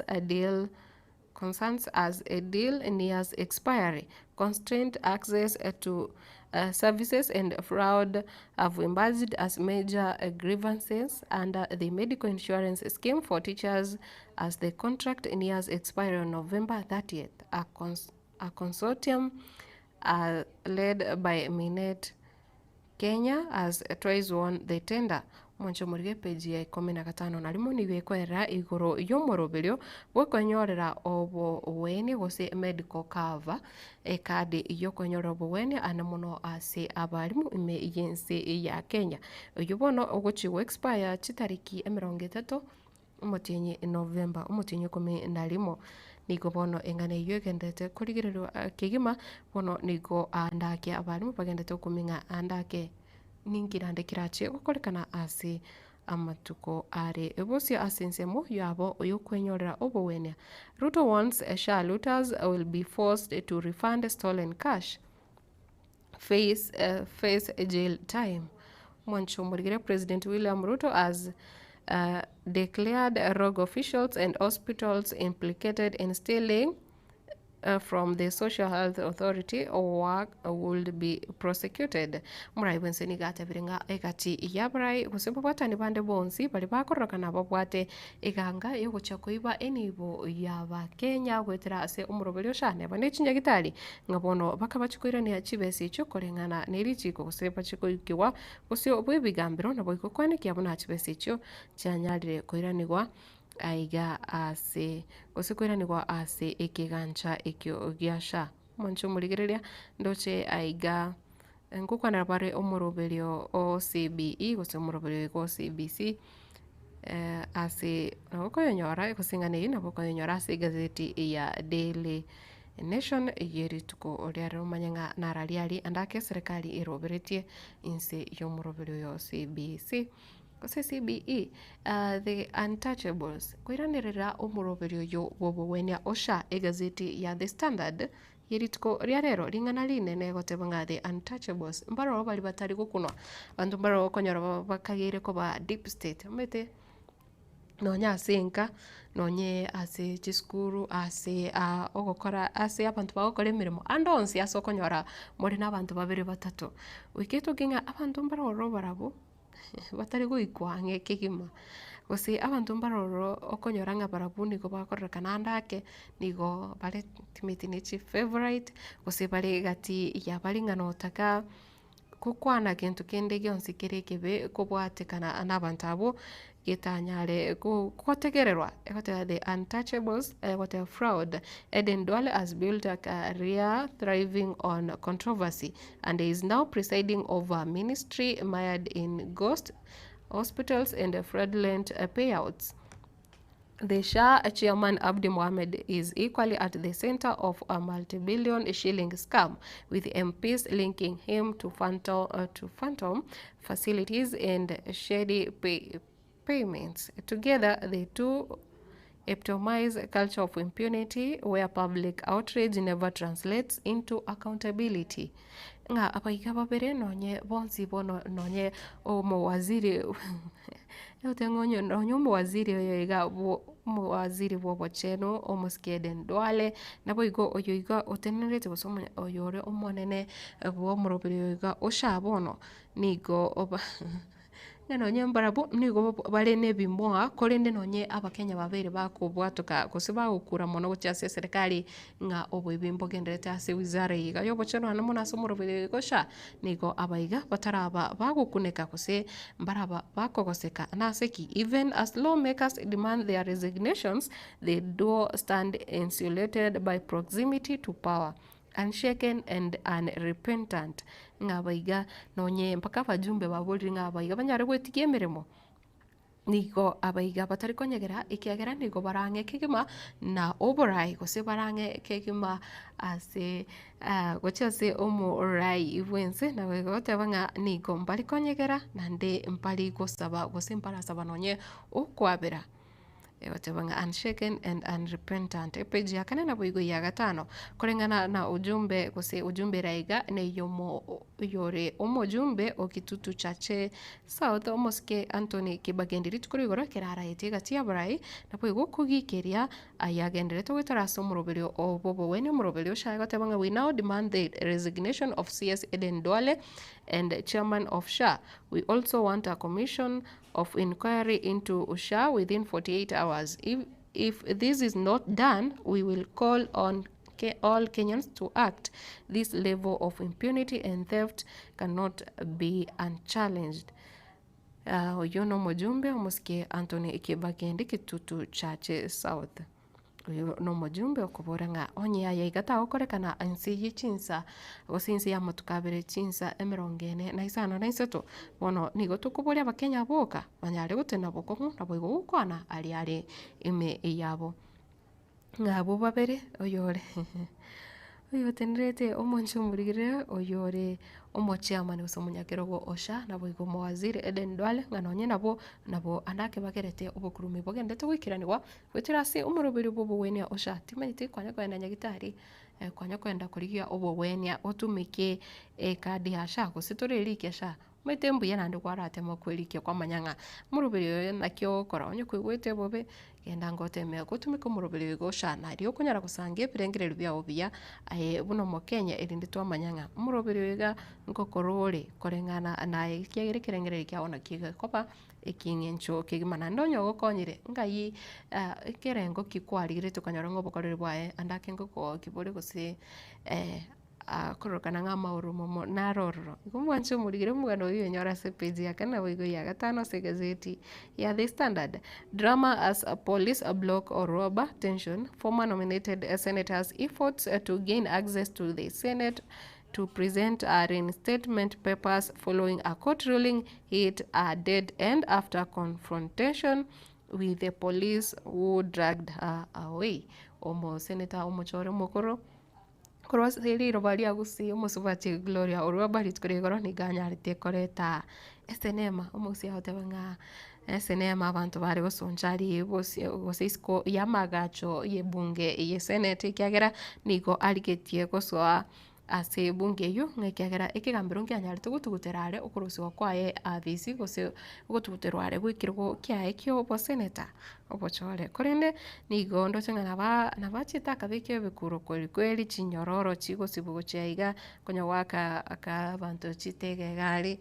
as a deal nears expiry. Constrained access to services and fraud have emerged as major grievances under the medical insurance scheme for teachers as the contract nears expiry on November 30th. A consortium led by Minet Kenya has twice won the tender. Mwancho murige page ya 15 na limo niwekwera igoro yomoroberio gwekonyorera obo weni gose medical cover ekadi yokonyorera obo weni anamuno ase abarimu ime yense ya Kenya yubono ogochiwe expire chitariki 30 umutinyi November umutinyi 11 nigo bono engane yogendete kurigerero kigima bono nigo andake abarimu bagendete kuminga andake ningirande kirache gukorekana ase amatuko are ebosio asensemo yabo oyokwenyorera obowene. Ruto wants SHA looters will be forced to refund stolen cash, face jail time. Mwancho murigere President William Ruto has declared rogue officials and hospitals implicated in stealing from the Social Health Authority or would be prosecuted. Murai wenseni gata birenga ekati yabrai kusembo batani bande bonsi bali bakorokana babwate iganga yo guchakoiba enibo yaba Kenya gwetera ase umurobelyo shane bane chinyagitali ngabono bakabachikoirania chibesi cyo korengana nerichiko kusepa chikoikiwa kusio bwebigambiro nabo ikokwane kyabona chibesi cyo cyanyalire koiranirwa aiga ase osekweranirwa ase ekigancha ekyo gyasha mwancho muligereria ndoche aiga nkukwana bare omoroberio o CBE gose omoroberio go CBC ase okoyonyora ekosingane na bokoyonyora ase gazeti ya Daily Nation yeri tuko oriaro manyanga naraliali andake serikali iroberetie inse yomoroberio yo CBC kose CBE the untouchables kwiranirira omoroberio yo bobo wenia osha egazeti ya The Standard yeritko riarero ringana linene gotebanga the untouchables mbaro bali batari gukunwa bantu mbaro konyora bakagire ko ba deep state mete nonya senka nonye ase chiskuru ase ogokora ase abantu bagokora emirimo andonsi asokonyora muri n'abantu babiri batatu wiketo ginga abantu mbaro barabo batari goikwange kigima gose abantu mbaroro okonyora barabu nigo bakorrekana ndake nigo bare timiti ni chief favorite gose bare gati ya bari notaka kukwana kintu kindi gionsi kiri kibe kubwatikana n'abantu abo gitanyare kutegererwa the untouchables the fraud. Eden Duale has built a career thriving on controversy and is now presiding over a ministry mired in ghost hospitals and fraudulent payouts. The Shah chairman Abdi Mohammed is equally at the center of a multi-billion shilling scam, with MPs linking him to phantom facilities and shady payments. Together, the two epitomize a culture of impunity where public outrage never translates into accountability. Nga abaiga babere nonye bonsi bono nonye omo waziri yotengonyo nonye omo waziri oyoiga omo waziri bobo cheno omo Eden Duale nabo igo oyoiga otenerete bosomo oyore omonene bo morobere oyoiga oshabono nigo oba nonye mbarabu nigo bare nebimoa korende nonye abakenya babere bakobwatoka gose bagukura mono gochase serikali nga obwebimbo genderete ase wizara yiga yobo cheno anamo nasomorobere gosha nigo abaiga bataraba bagukuneka gose mbaraba bakogoseka naseki. Even as lawmakers demand their resignations, they do stand insulated by proximity to power, unshaken and unrepentant. Ngabaiga nonye mpaka bajumbe baburi ngabaiga banyare gwetikia emirimo nigo abaiga batari konyegera ikiagera nigo barange kigima na oborai gose barange kigima ase gochase omo rai iwense na wegote banga nigo mbali konyegera nande mbali gosaba gose mbara saba nonye okwabera whatever unshaken and unrepentant. Page ya kane na boigo ya gatano kulingana na ujumbe kuse ujumbe raiga ne yomo yore omo jumbe okitutu chache South omoske Anthony Kibagendiri tukurigora kerara yetiga tia brai na boigo kugikiria ayagendere to wetaraso muroberio obobo wene muroberio shaga tebanga. We now demand the resignation of CS Eden Duale and chairman of SHA. We also want a commission of inquiry into SHA within 48 hours. If this is not done, we will call on all Kenyans to act. This level of impunity and theft cannot be unchallenged. Yono mojumbe omoske Anthony Kibagendi kitutu chache South. No mojumbe okobora nga onye yaigata okorekana ansi yichinsa gosinsi ya matukabere chinsa emerongene na isano na iseto bono nigo tukuboria abakenya boka banyare gutena boko na boigo gukwana ali ime yabo ngabo babere oyore oyo tenrete omoncho murigire oyore omo chairman usomunyakerogo osha na boigo mawaziri Eden Duale nganonye nabo andake bagerete obokurumi bogendete gwikiranirwa gwitirase umurobiri bobo wenia osha timanyite kwanya kwenda nyagitari kwanya kwenda kurigia obo wenia otumike kadi ya SHA gositorerike SHA metembu yana ndo kwarate makwelike kwa manyanga murubiri nakyo kora onye kwigwete bobe genda ngoteme gutumika murubiri go SHA na rio kunyara kusange pirengere bya obia buno mo Kenya erindi twa manyanga murubiri ga ngokorore korengana na kiagere kirengere kya ona kiga kopa ekingencho kigimana ndonyo gokonyire ngai kerengo kikwarire tukanyora ngo bokorere bwae andake ngoko kibore gose korokana nga mauru momo naroro kumwancho murigire mugano uyu nyora se page ya kana wigo ya gatano se gazeti ya The Standard. Drama as a police block or robber tension. Former nominated senators' efforts to gain access to the Senate to present reinstatement papers following a court ruling hit a dead end after confrontation with the police who dragged her away. Omo Senator Omochore Mokoro Cross hili robalia gusi omusubati Gloria orwabali tukuregoro niganyarite koreta SNM omusi hotebanga SNM abantu bari gosonjari gosisko yamagacho ye bunge ye senate kyagera nigo aligetie goswa ase bunge yu ng'ekiagera ekigambiro nkianyarete gutuguterare okorosiwa kwaye abisi gose gutuguterware gwikirwo kiaye kio obo seneta obochore korende nigo ndoche ng'ana nabachita akabike ebikuro kweli chinyororo chigosibugo chiaiga konya waka akabanto chitegegari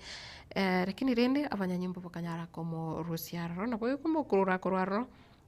lakini rende abanyanyimbo bakanyara komo rusiaro nabo komokurura kurwaro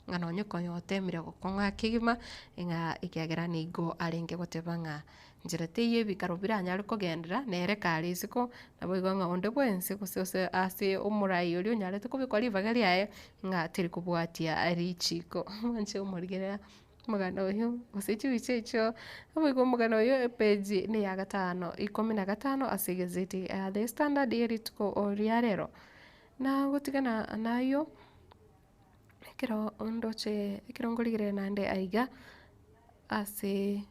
ng'ana onye konyotemire gokonga kigima ng'a ikiagera nigo arenge goteba ng'a njira teiye bikaro biranyare kogendera nere kare isiko nabo igo ng'a onde bwense gose ase omurai oli onyarete kubikora ibagari yae ng'a teri kubwatia arichiko manche omorigerera mugano oyo gose chibiche icho abo igo mugano oyo page ni ya 15 ase gazeti The Standard erituko oriarero na gutigana nayo ekero ondoche ekero ngorigere nande aiga ase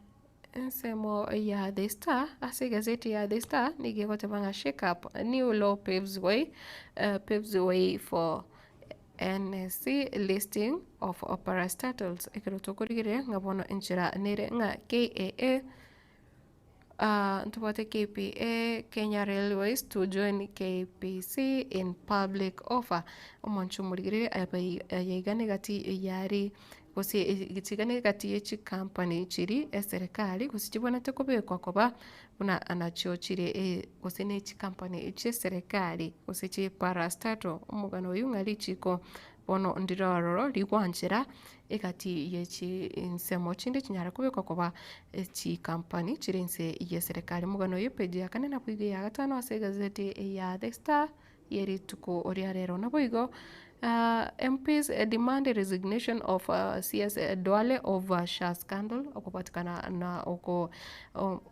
ensemo ya The Star ase gazeti ya The Star nigegotebanga shake up a new law paves way for NSC listing of parastatals ekero tokorigere ngabono enchira nere nga KAA ntubate KPA Kenya Railways to join KPC in public offer omoncho murigire yaigane gati yari gose gitigane gati yechi company chiri eserikali gose chibonete kubekwa koba buna anacho chire gose nechi company echi serikali gose chi parastatal omugano yungali chiko bono ndirororo ligwanjira egati yechi insemo chinde chinyara kubekwa koba echi company chirense ye serikali mugano yepeji akanena bwige ya 5 ase gazeti ya The Star yeri tuko oriarero na bwigo MPs demand resignation of CS Duale over SHA scandal okupatikana na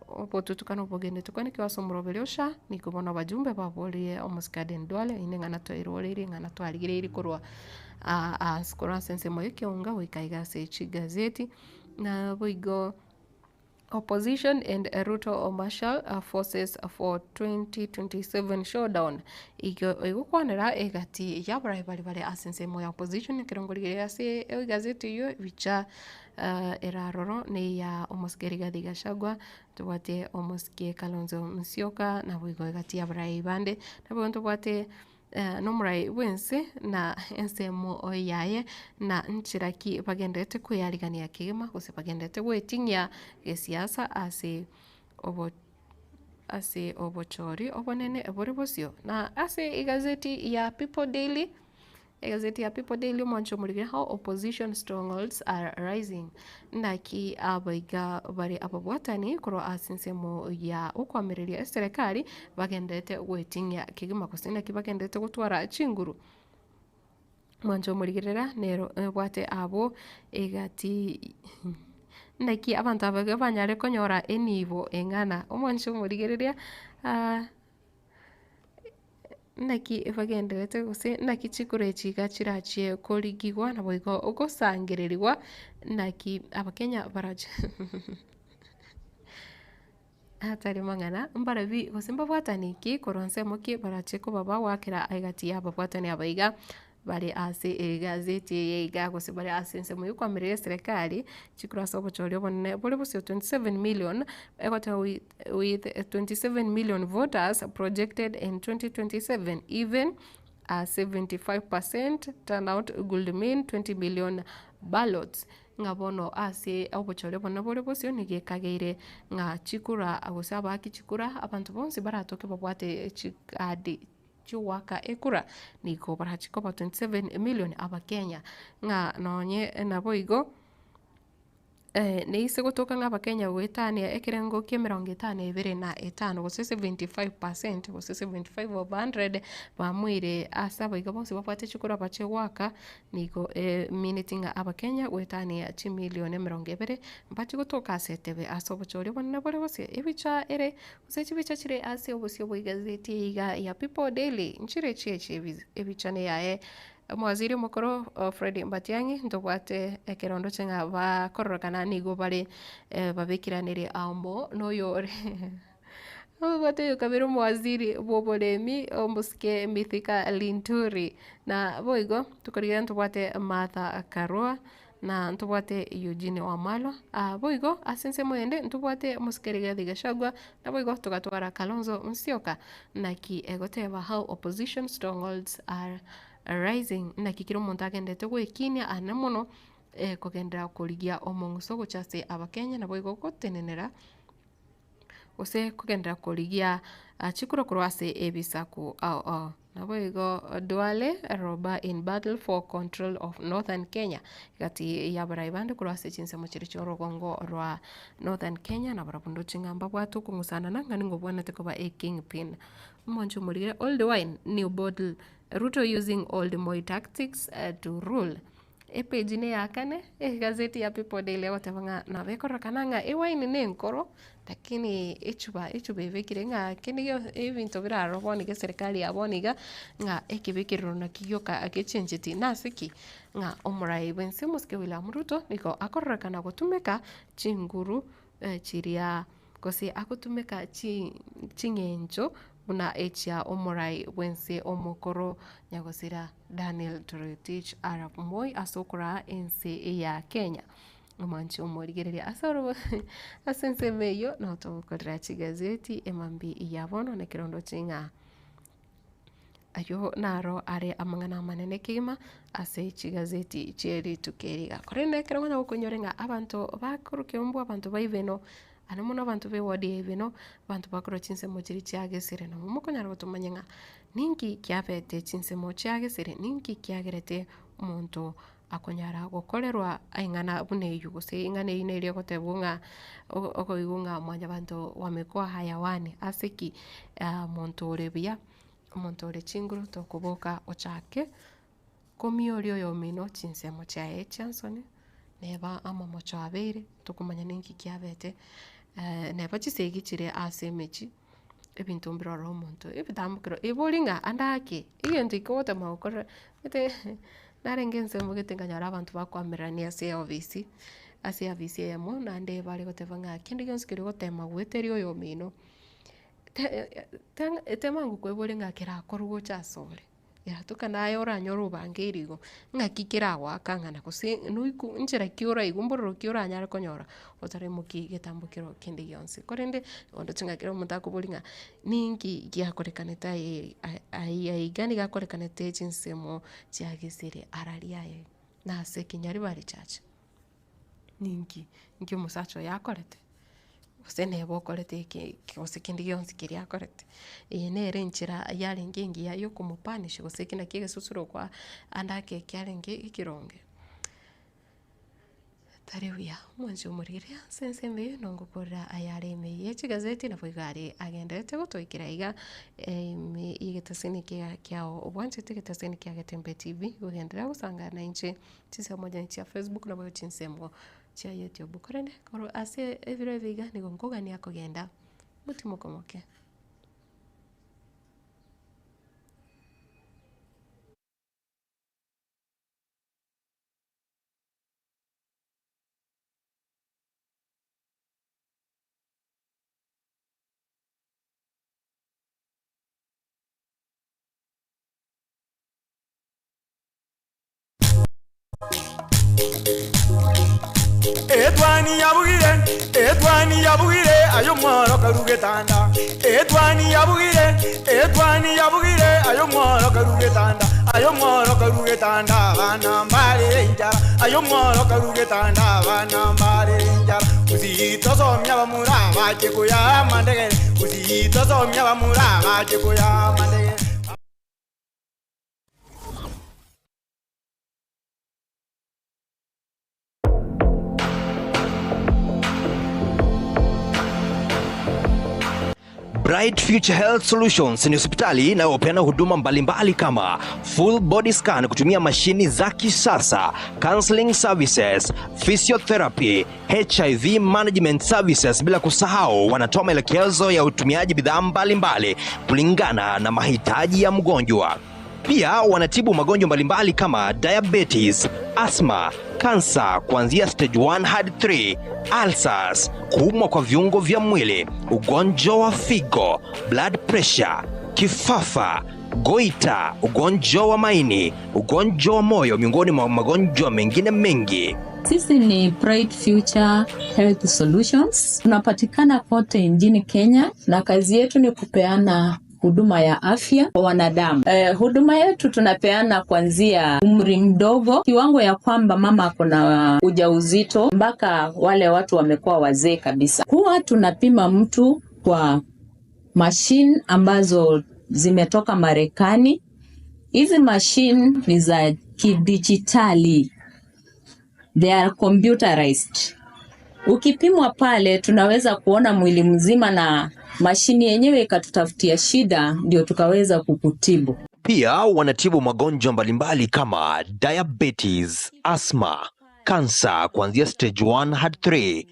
opotutukana obogende tukane kiwasomurobelio SHA nikubona bajumbe babolie omuskaden Duale inengana toirorere ngana twarigire iri kurwa skora sense moyo kionga wikaiga se gazeti na bwigo opposition and Ruto Marshal forces for 2027 showdown igukwanira egati yabrai bali asense moya opposition kirongorigere ase gazeti yo bicha eraroro ne ya omoskeri Gachagua tubate omoske Kalonzo Musyoka na bwigo egati yabrai bande na bwigo tubate nomurai wense na ensemo oyaye na nchiraki bagendete kuyarigania kigima gose bagendete gwetinya gesiasa ase obochori obonene ebore bosio na ase igazeti ya People Daily mwancho murigire how opposition strongholds are rising naki abaiga bari ababwatani kuro asinsemo ya ukwamireria serikali bagendete gwetinya kigima kusina kibagendete gutwara chinguru mwancho murigirira nero bwate abo egati naki abantu abaga banyare konyora enivo engana omwancho murigiriria naki bagenderete gose naki chikure chiga chirachie korigigwa na boigo ogosangirirwa naki abakenya baraje hatari mangana mbarabi gose mbabwatani ki koronse moki barache ko baba wakira aigati ya babwatani abaiga bari ase gazeti yeiga gose bari asense mu yukwamire serikali chikurasa obochori obonene bole bose 27 million ekota with 27 million voters projected in 2027 even a 75% turnout would mean 20 million ballots ngabono ase obochori obonene bole bose nigekageire nga chikura agosaba akichikura abantu bonse baratoke babwate chikadi chiwaka ekura niko barachiko 27 million abakenya nga nonye naboigo neise gutoka nga abakenya gwetania ekirengo kie 55 gose 75% gose 75 of 100 bamwire asaba igo bose bafate chikura bache waka niko minute nga abakenya gwetania chi million 20 mpachi gutoka setebe asobochori bonna bole bose ebicha ere gose chibicha chire ase obosio bwigazeti ya People Daily nchire cheche ebicha ne yae mwaziri mukuru Fred Mbatiangi ndobwate ekerondo chenga bakororokana nigo bari babekiranire ambo noyo bwate yukabiro mwaziri bobolemi omuske Mithika Linturi na boigo tukoriga ndobwate Martha Karua na ntubwate Eugene Wamalwa boigo asense mwende ntubwate Rigathi Gachagua na boigo tugatwara Kalonzo Musyoka naki egoteba how opposition strongholds are rising naki kiro muntu agendete gwikinia anemono kugendera kurigia omong'uso guchase abakenya na boigo gotenenera ose kugendera kurigia chikuro kurwase ebisaku na boigo Duale roba in battle for control of northern Kenya gati ya baraibande kurwase chinse mochiri chorogongo rwa northern Kenya na barabundo chingamba bwatu kungusana nangani ngobwanete kuba a kingpin monjo murire old wine new bottle Ruto using old Moi tactics to rule page ne yakane gazeti ya People Daily watavanga na vekora kananga wine ne nkoro lakini ichuba ivekire nga kiniyo ibintu biraroboni ge serikali yaboniga nga ekibikiriro na kiyoka akechenjeti nasiki nga omurai wense muske William Ruto niko akorrekana gutumika chinguru chiria kosi akutumika chingenjo buna echia omurai wense omukoro nyagosira Daniel Toroitich Arap Moi asokora ense ya Kenya umanchi umurigereria asoro asense meyo na utokorera chigazeti emambi yabono na kirondo chinga ayo naro are amangana manene kima ase chigazeti cheri tukeriga korene kirongo na ukunyorenga abantu bakuruke umbu abantu baiveno anamuno abantu be wadi eveno abantu bakoro chinse mochiri chiagesire no mukonyara gutumanyenga ninki kyabete chinse mochiagesire ninki kyagerete umuntu akonyara gukorerwa aingana bune yugose ingane ine ile gotebunga okoigunga mwanya bantu wamekwa hayawani asiki muntu urebia muntu ure chinguru tokuboka ochake komiorio yomino chinse mochae chansone neba ama mocho abere tukumanya ninki kyabete neba chisegi chire asemechi ebintu mbiroro omuntu ebitambukiro ibolinga andake iyo ndikota makora ete narengense mugitenganyara abantu bakwamirania ase office yamo nande bari gotevanga kindi gyonsikiri gotema gweterio yomino temangu kwebolinga kira korugo chasore ya tukanayo oranyoro bangerigo ngakikira wakangana kose nuiku njera kiora igumboro kiora nyara konyora otare muki getambukiro kindi gyonsi korende ondo chingakira mutako bolinga ningi gyakorekaneta ai gani gakorekanete chinsemo chiagesire arariaye na sekinyari bari chacha ningi ngyo musacho yakorete usene bokorete kose kindi gyonsi kiri yakorete nere nchira yarenge ngiya yo kumupanisha gose kina kige susuro kwa andake kyarenge ikironge tarewia mwanzo murire sense mbe nongokora ayareme yechi gazeti na bwigari agendete gutoikira iga igetasini kyao obwanche tigetasini kya Gatembe TV ugendera gusangana inche tisa moja nchi Facebook na bwo chinsemo chia YouTube korene koro ase eviro viga ni gongoga ni akogenda mutimo komoke Edwani yabugire ayo mwaro karugetanda Edwani yabugire ayo mwaro karugetanda bana mbare njara ayo mwaro karugetanda bana mbare njara uzitosomya bamura baje kuya mandegere uzitosomya bamura baje kuya mandegere Bright Future Health Solutions ni hospitali inayopeana huduma mbalimbali kama full body scan kutumia mashini za kisasa, counseling services, physiotherapy, HIV management services, bila kusahau wanatoa maelekezo ya utumiaji bidhaa mbalimbali kulingana na mahitaji ya mgonjwa. Pia wanatibu magonjwa mbalimbali kama diabetes, asthma, kansa kuanzia stage 1 hadi 3, ulcers, kuumwa kwa viungo vya mwili, ugonjwa wa figo, blood pressure, kifafa, goita, ugonjwa wa maini, ugonjwa wa moyo, miongoni mwa magonjwa mengine mengi. Sisi ni Bright Future Health Solutions. Tunapatikana kote nchini Kenya na kazi yetu ni kupeana huduma ya afya kwa wanadamu. Huduma yetu tunapeana kuanzia umri mdogo, kiwango ya kwamba mama akona ujauzito mpaka wale watu wamekuwa wazee kabisa. Huwa tunapima mtu kwa machine ambazo zimetoka Marekani. Hizi machine ni za kidijitali. They are computerized. Ukipimwa pale tunaweza kuona mwili mzima na mashini yenyewe ikatutafutia shida ndio tukaweza kukutibu. Pia wanatibu magonjwa mbalimbali kama diabetes, asthma, kansa kuanzia stage 1 hadi 3,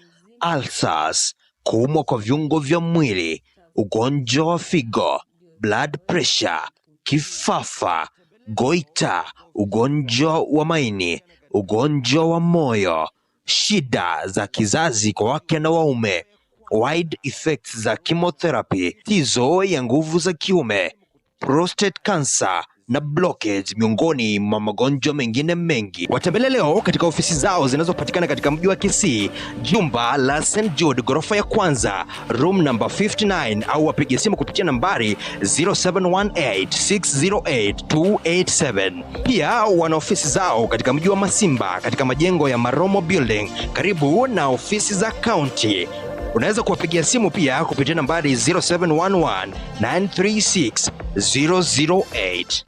ulcers, kuumwa kwa viungo vya mwili, ugonjwa wa figo, blood pressure, kifafa, goita, ugonjwa wa maini, ugonjwa wa moyo, shida za kizazi kwa wake na waume, wide effects za chemotherapy, tizo ya nguvu za kiume, prostate cancer na blockage, miongoni mwa magonjwa mengine mengi. Watembele leo katika ofisi zao zinazopatikana katika mji wa Kisii, jumba la St. Jude, ghorofa ya kwanza, room number 59, au wapige simu kupitia nambari 0718608287. Pia wana ofisi zao katika mji wa Masimba katika majengo ya Maromo Building karibu na ofisi za county. Unaweza kuwapigia simu pia kupitia nambari 0711-936-008.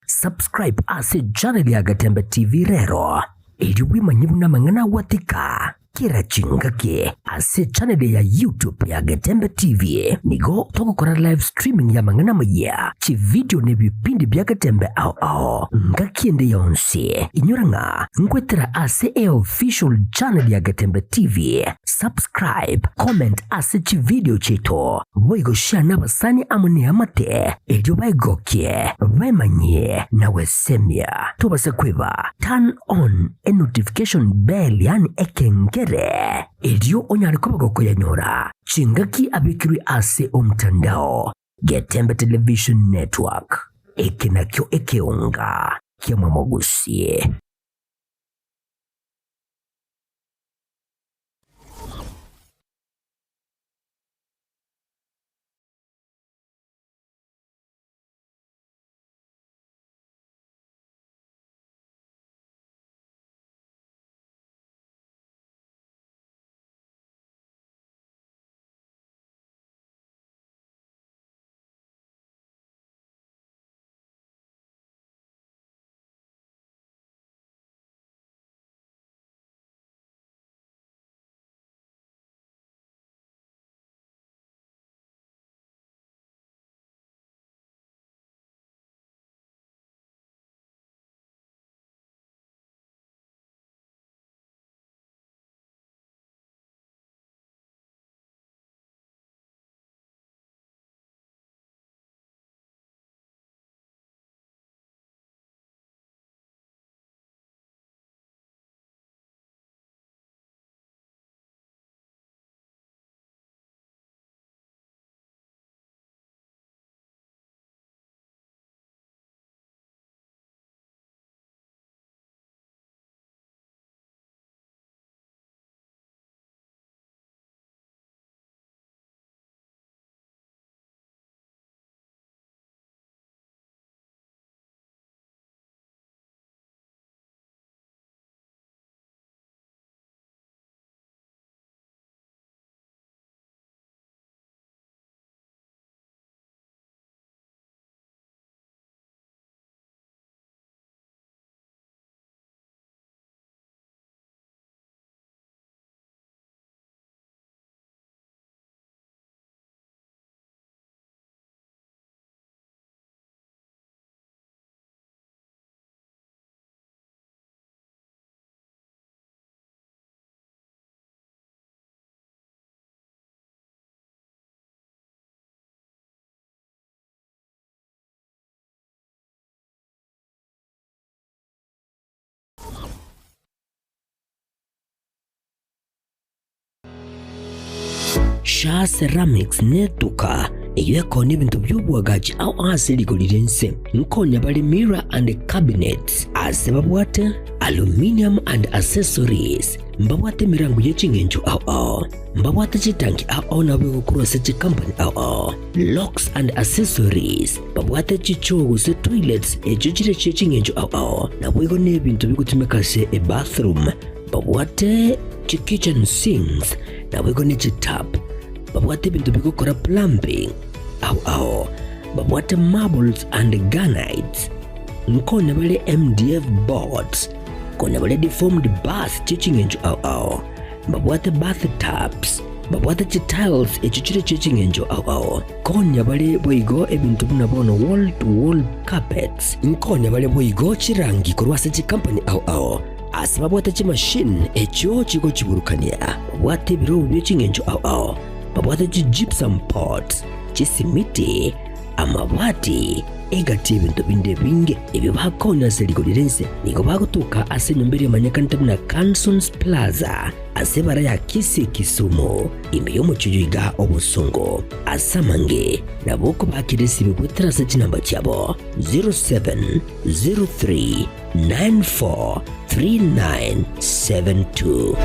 Subscribe ase channel ya Gatembe TV rero. Ili wimanyibu na mangana watika. Kira chingake ase channel ya YouTube ya Gatembe TV nigo toko kora live streaming ya mangana maya chi video ne vipindi bya Gatembe ao ngakiende yonse inyoranga ngwetera ase official channel ya Gatembe TV. Subscribe, comment ase chi video cheto boigo share na basani amone amate ejo baigokie bemanye na wesemia tobase kweba turn on a notification bell yani ekengere edio onyaliko bagoko yanyora chingaki abikiri ase omtandao Gatembe Television Network ekinakyo ekeunga kiamamogusie. Sha Ceramics netuka eyeko n'ebintu by'obwagaji au asili golirense nkonya bali mirror and cabinets asebabwate aluminium and accessories mbabwate mirango y'echingenjo au mbabwate chitangi au nabwe gukurose chi company au locks and accessories mbabwate chichogo se toilets echichire c'echingenjo au nabwego n'ebintu bigutumikase e bathroom mbabwate chi kitchen sinks nabwego ne chi tap mbabwate bintu bigukora plumbing au mbabwate marbles and granites nkonya bale MDF boards konya bale deformed bath chichingenjo au mbabwate bathtubs mbabwate tiles echichire chichingenjo au konya bale boigo ebintu bunabono wall to wall carpets nkonya bale boigo chirangi kurwase chi company au asibabwate chi machine echo chiko chiburukania mbabwate biro by'echingenjo au mbabwate chi gypsum pots chisimiti amabati egati ebintu binde binge ebyo bakonya seligolirense niko bagutuka ase nyombere manyakantabu na Cansons Plaza ase bara ya Kisi Kisumu imbe yomuchuyiga obusungo asamange naboko bakiresi bibutira se chinamba cyabo 0703943972.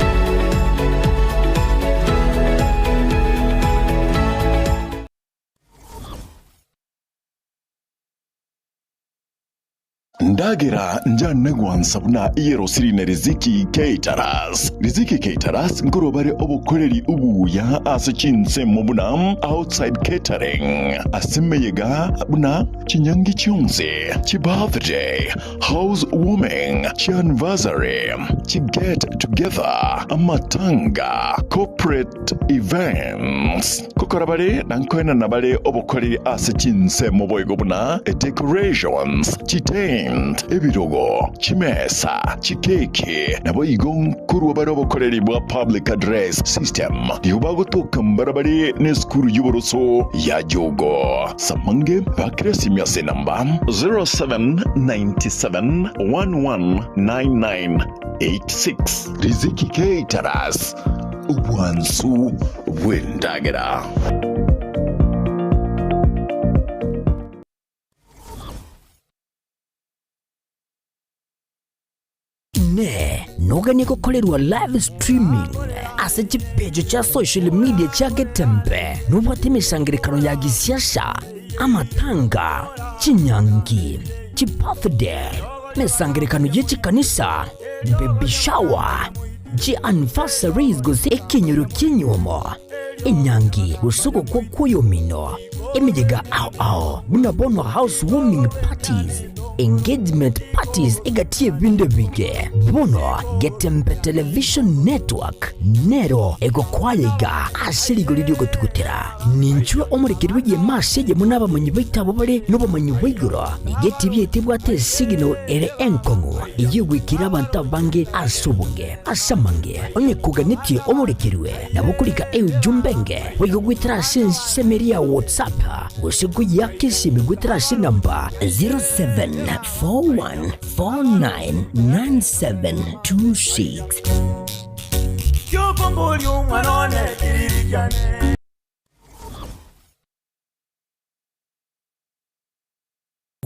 Ndagira njane gwansabuna iyero sirine Riziki Caterers. Riziki Caterers ngorobare obukoreri ubuya asichinse mubuna outside catering. Asimeyega buna chinyangi chionze, chi birthday, housewarming, chi anniversary, chi get together, amatanga, corporate events. Kukorabare nankoena nabale obukoreri asichinse muboyego buna decorations, chi ebirogo chimesa chikeke nabo igonkuru barobo koreri bwa public address system diubagotoka mbarabari ne skuru yuboroso ya jogo samange bakresi miase namba 0797119986 Riziki Caterers ubwansu bwendagera. Nogani gukorerwa live streaming ase chipejo cha social media cha Getembe nubwate imishangirikano ya gisiasha amatanga chinyangi chibirthday mesangirikano y'echikanisa baby shower anniversaries gose ekinyoro kinyomo enyangi gusugo kwa kuyomino emijega au bunabono housewarming parties engagement parties egatie binde bige bono Getembe Television Network nero ego kwayega asirigolidio gotukutera ninchwe omurikirwe ye masege munaba munyibaita bobale nobo munyibiguro igeti byetibwate signal ere enkongo igwikira abantu bange asubunge asamange onye kuganitie omurikirwe nabukulika jumbenge wego gwitira semeria WhatsApp gosigu yakisi migwitira namba 0741499726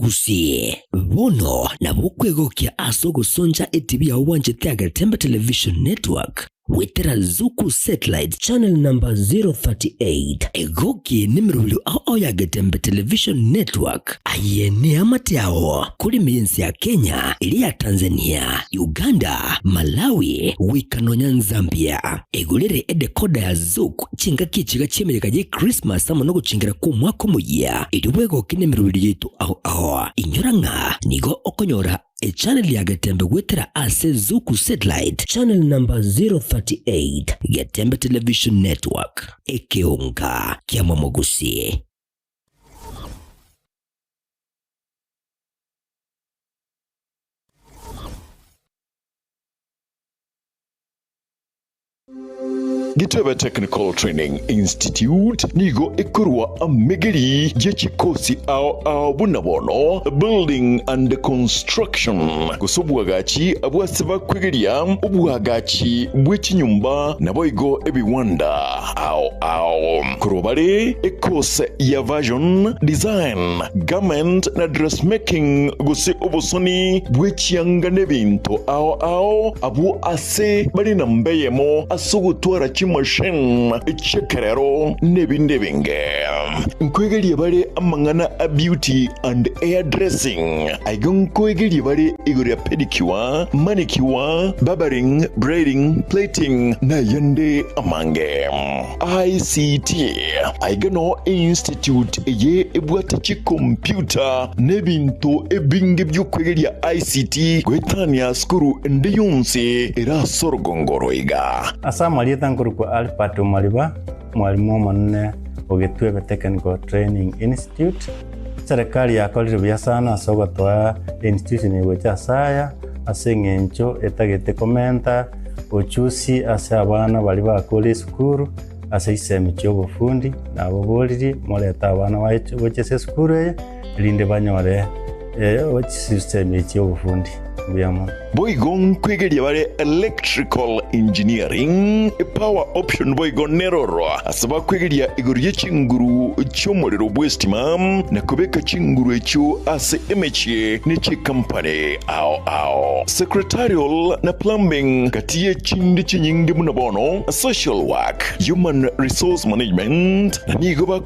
gusie bono na bukwegokia asogo sonja etibia wanje tia Getembe Television Network wetera Zuku Satellite Channel number 038 egoki nimrulu au ya Getembe Television Network ayene amatiao kuli miensi ya Kenya, ili ya Tanzania, Uganda, Malawi, Wikanonya Zambia egulere edekoda ya Zuku chinga kichiga chemereka je Christmas ama no guchingira ku mwaka muya iliwego kinemrulu yetu au inyoranga nigo okonyora a channel ya Getembe wetera ase Zuku Satellite Channel number 038 Getembe Television Network ekeonga kia mamogusi. Gitebe Technical Training Institute nigo ikurwa amegeri jechikosi ao bunabono building and construction kusubwagachi abwasiba kwegeria ubwagachi bw'ikinyumba naboigo ebiwanda ao kurobare ekose ya version design garment na dressmaking gusi obusoni bw'ekiyanga n'ebintu ao abu ase bari na mbeyemo asugutwara kimashine echekerero n'ebindi binge nkwegeria bare amangana a beauty and hairdressing aigon kwegeri bare igorya pedicure manicure barbering braiding plating na yande amange ICT aigano institute ye ebwatachi computer nebintu ebinge byokwegeria ICT gwetania skuru ndi yonse era sorgongoro iga asama lietanguru kwa Alpato Maliba mwalimu manne Ogitwebe Technical Training Institute serikali yakolire bya sana asogotwa institution yegocha saya asengencho etagete komenta ochusi ase abana bali bakole skuru ase isemi cyobufundi nabo boliri moleta abana bache skuru linde banyore system cyobufundi byamo boigon kwegeria bare electrical engineering power option boigon neroro asaba kwegeria igorye chinguru cyomorero bwestima na kubeka chinguru echo ase emeche nechi company ao secretarial na plumbing katiye chindi chinyingi munabono social work human resource management na nigo bakuru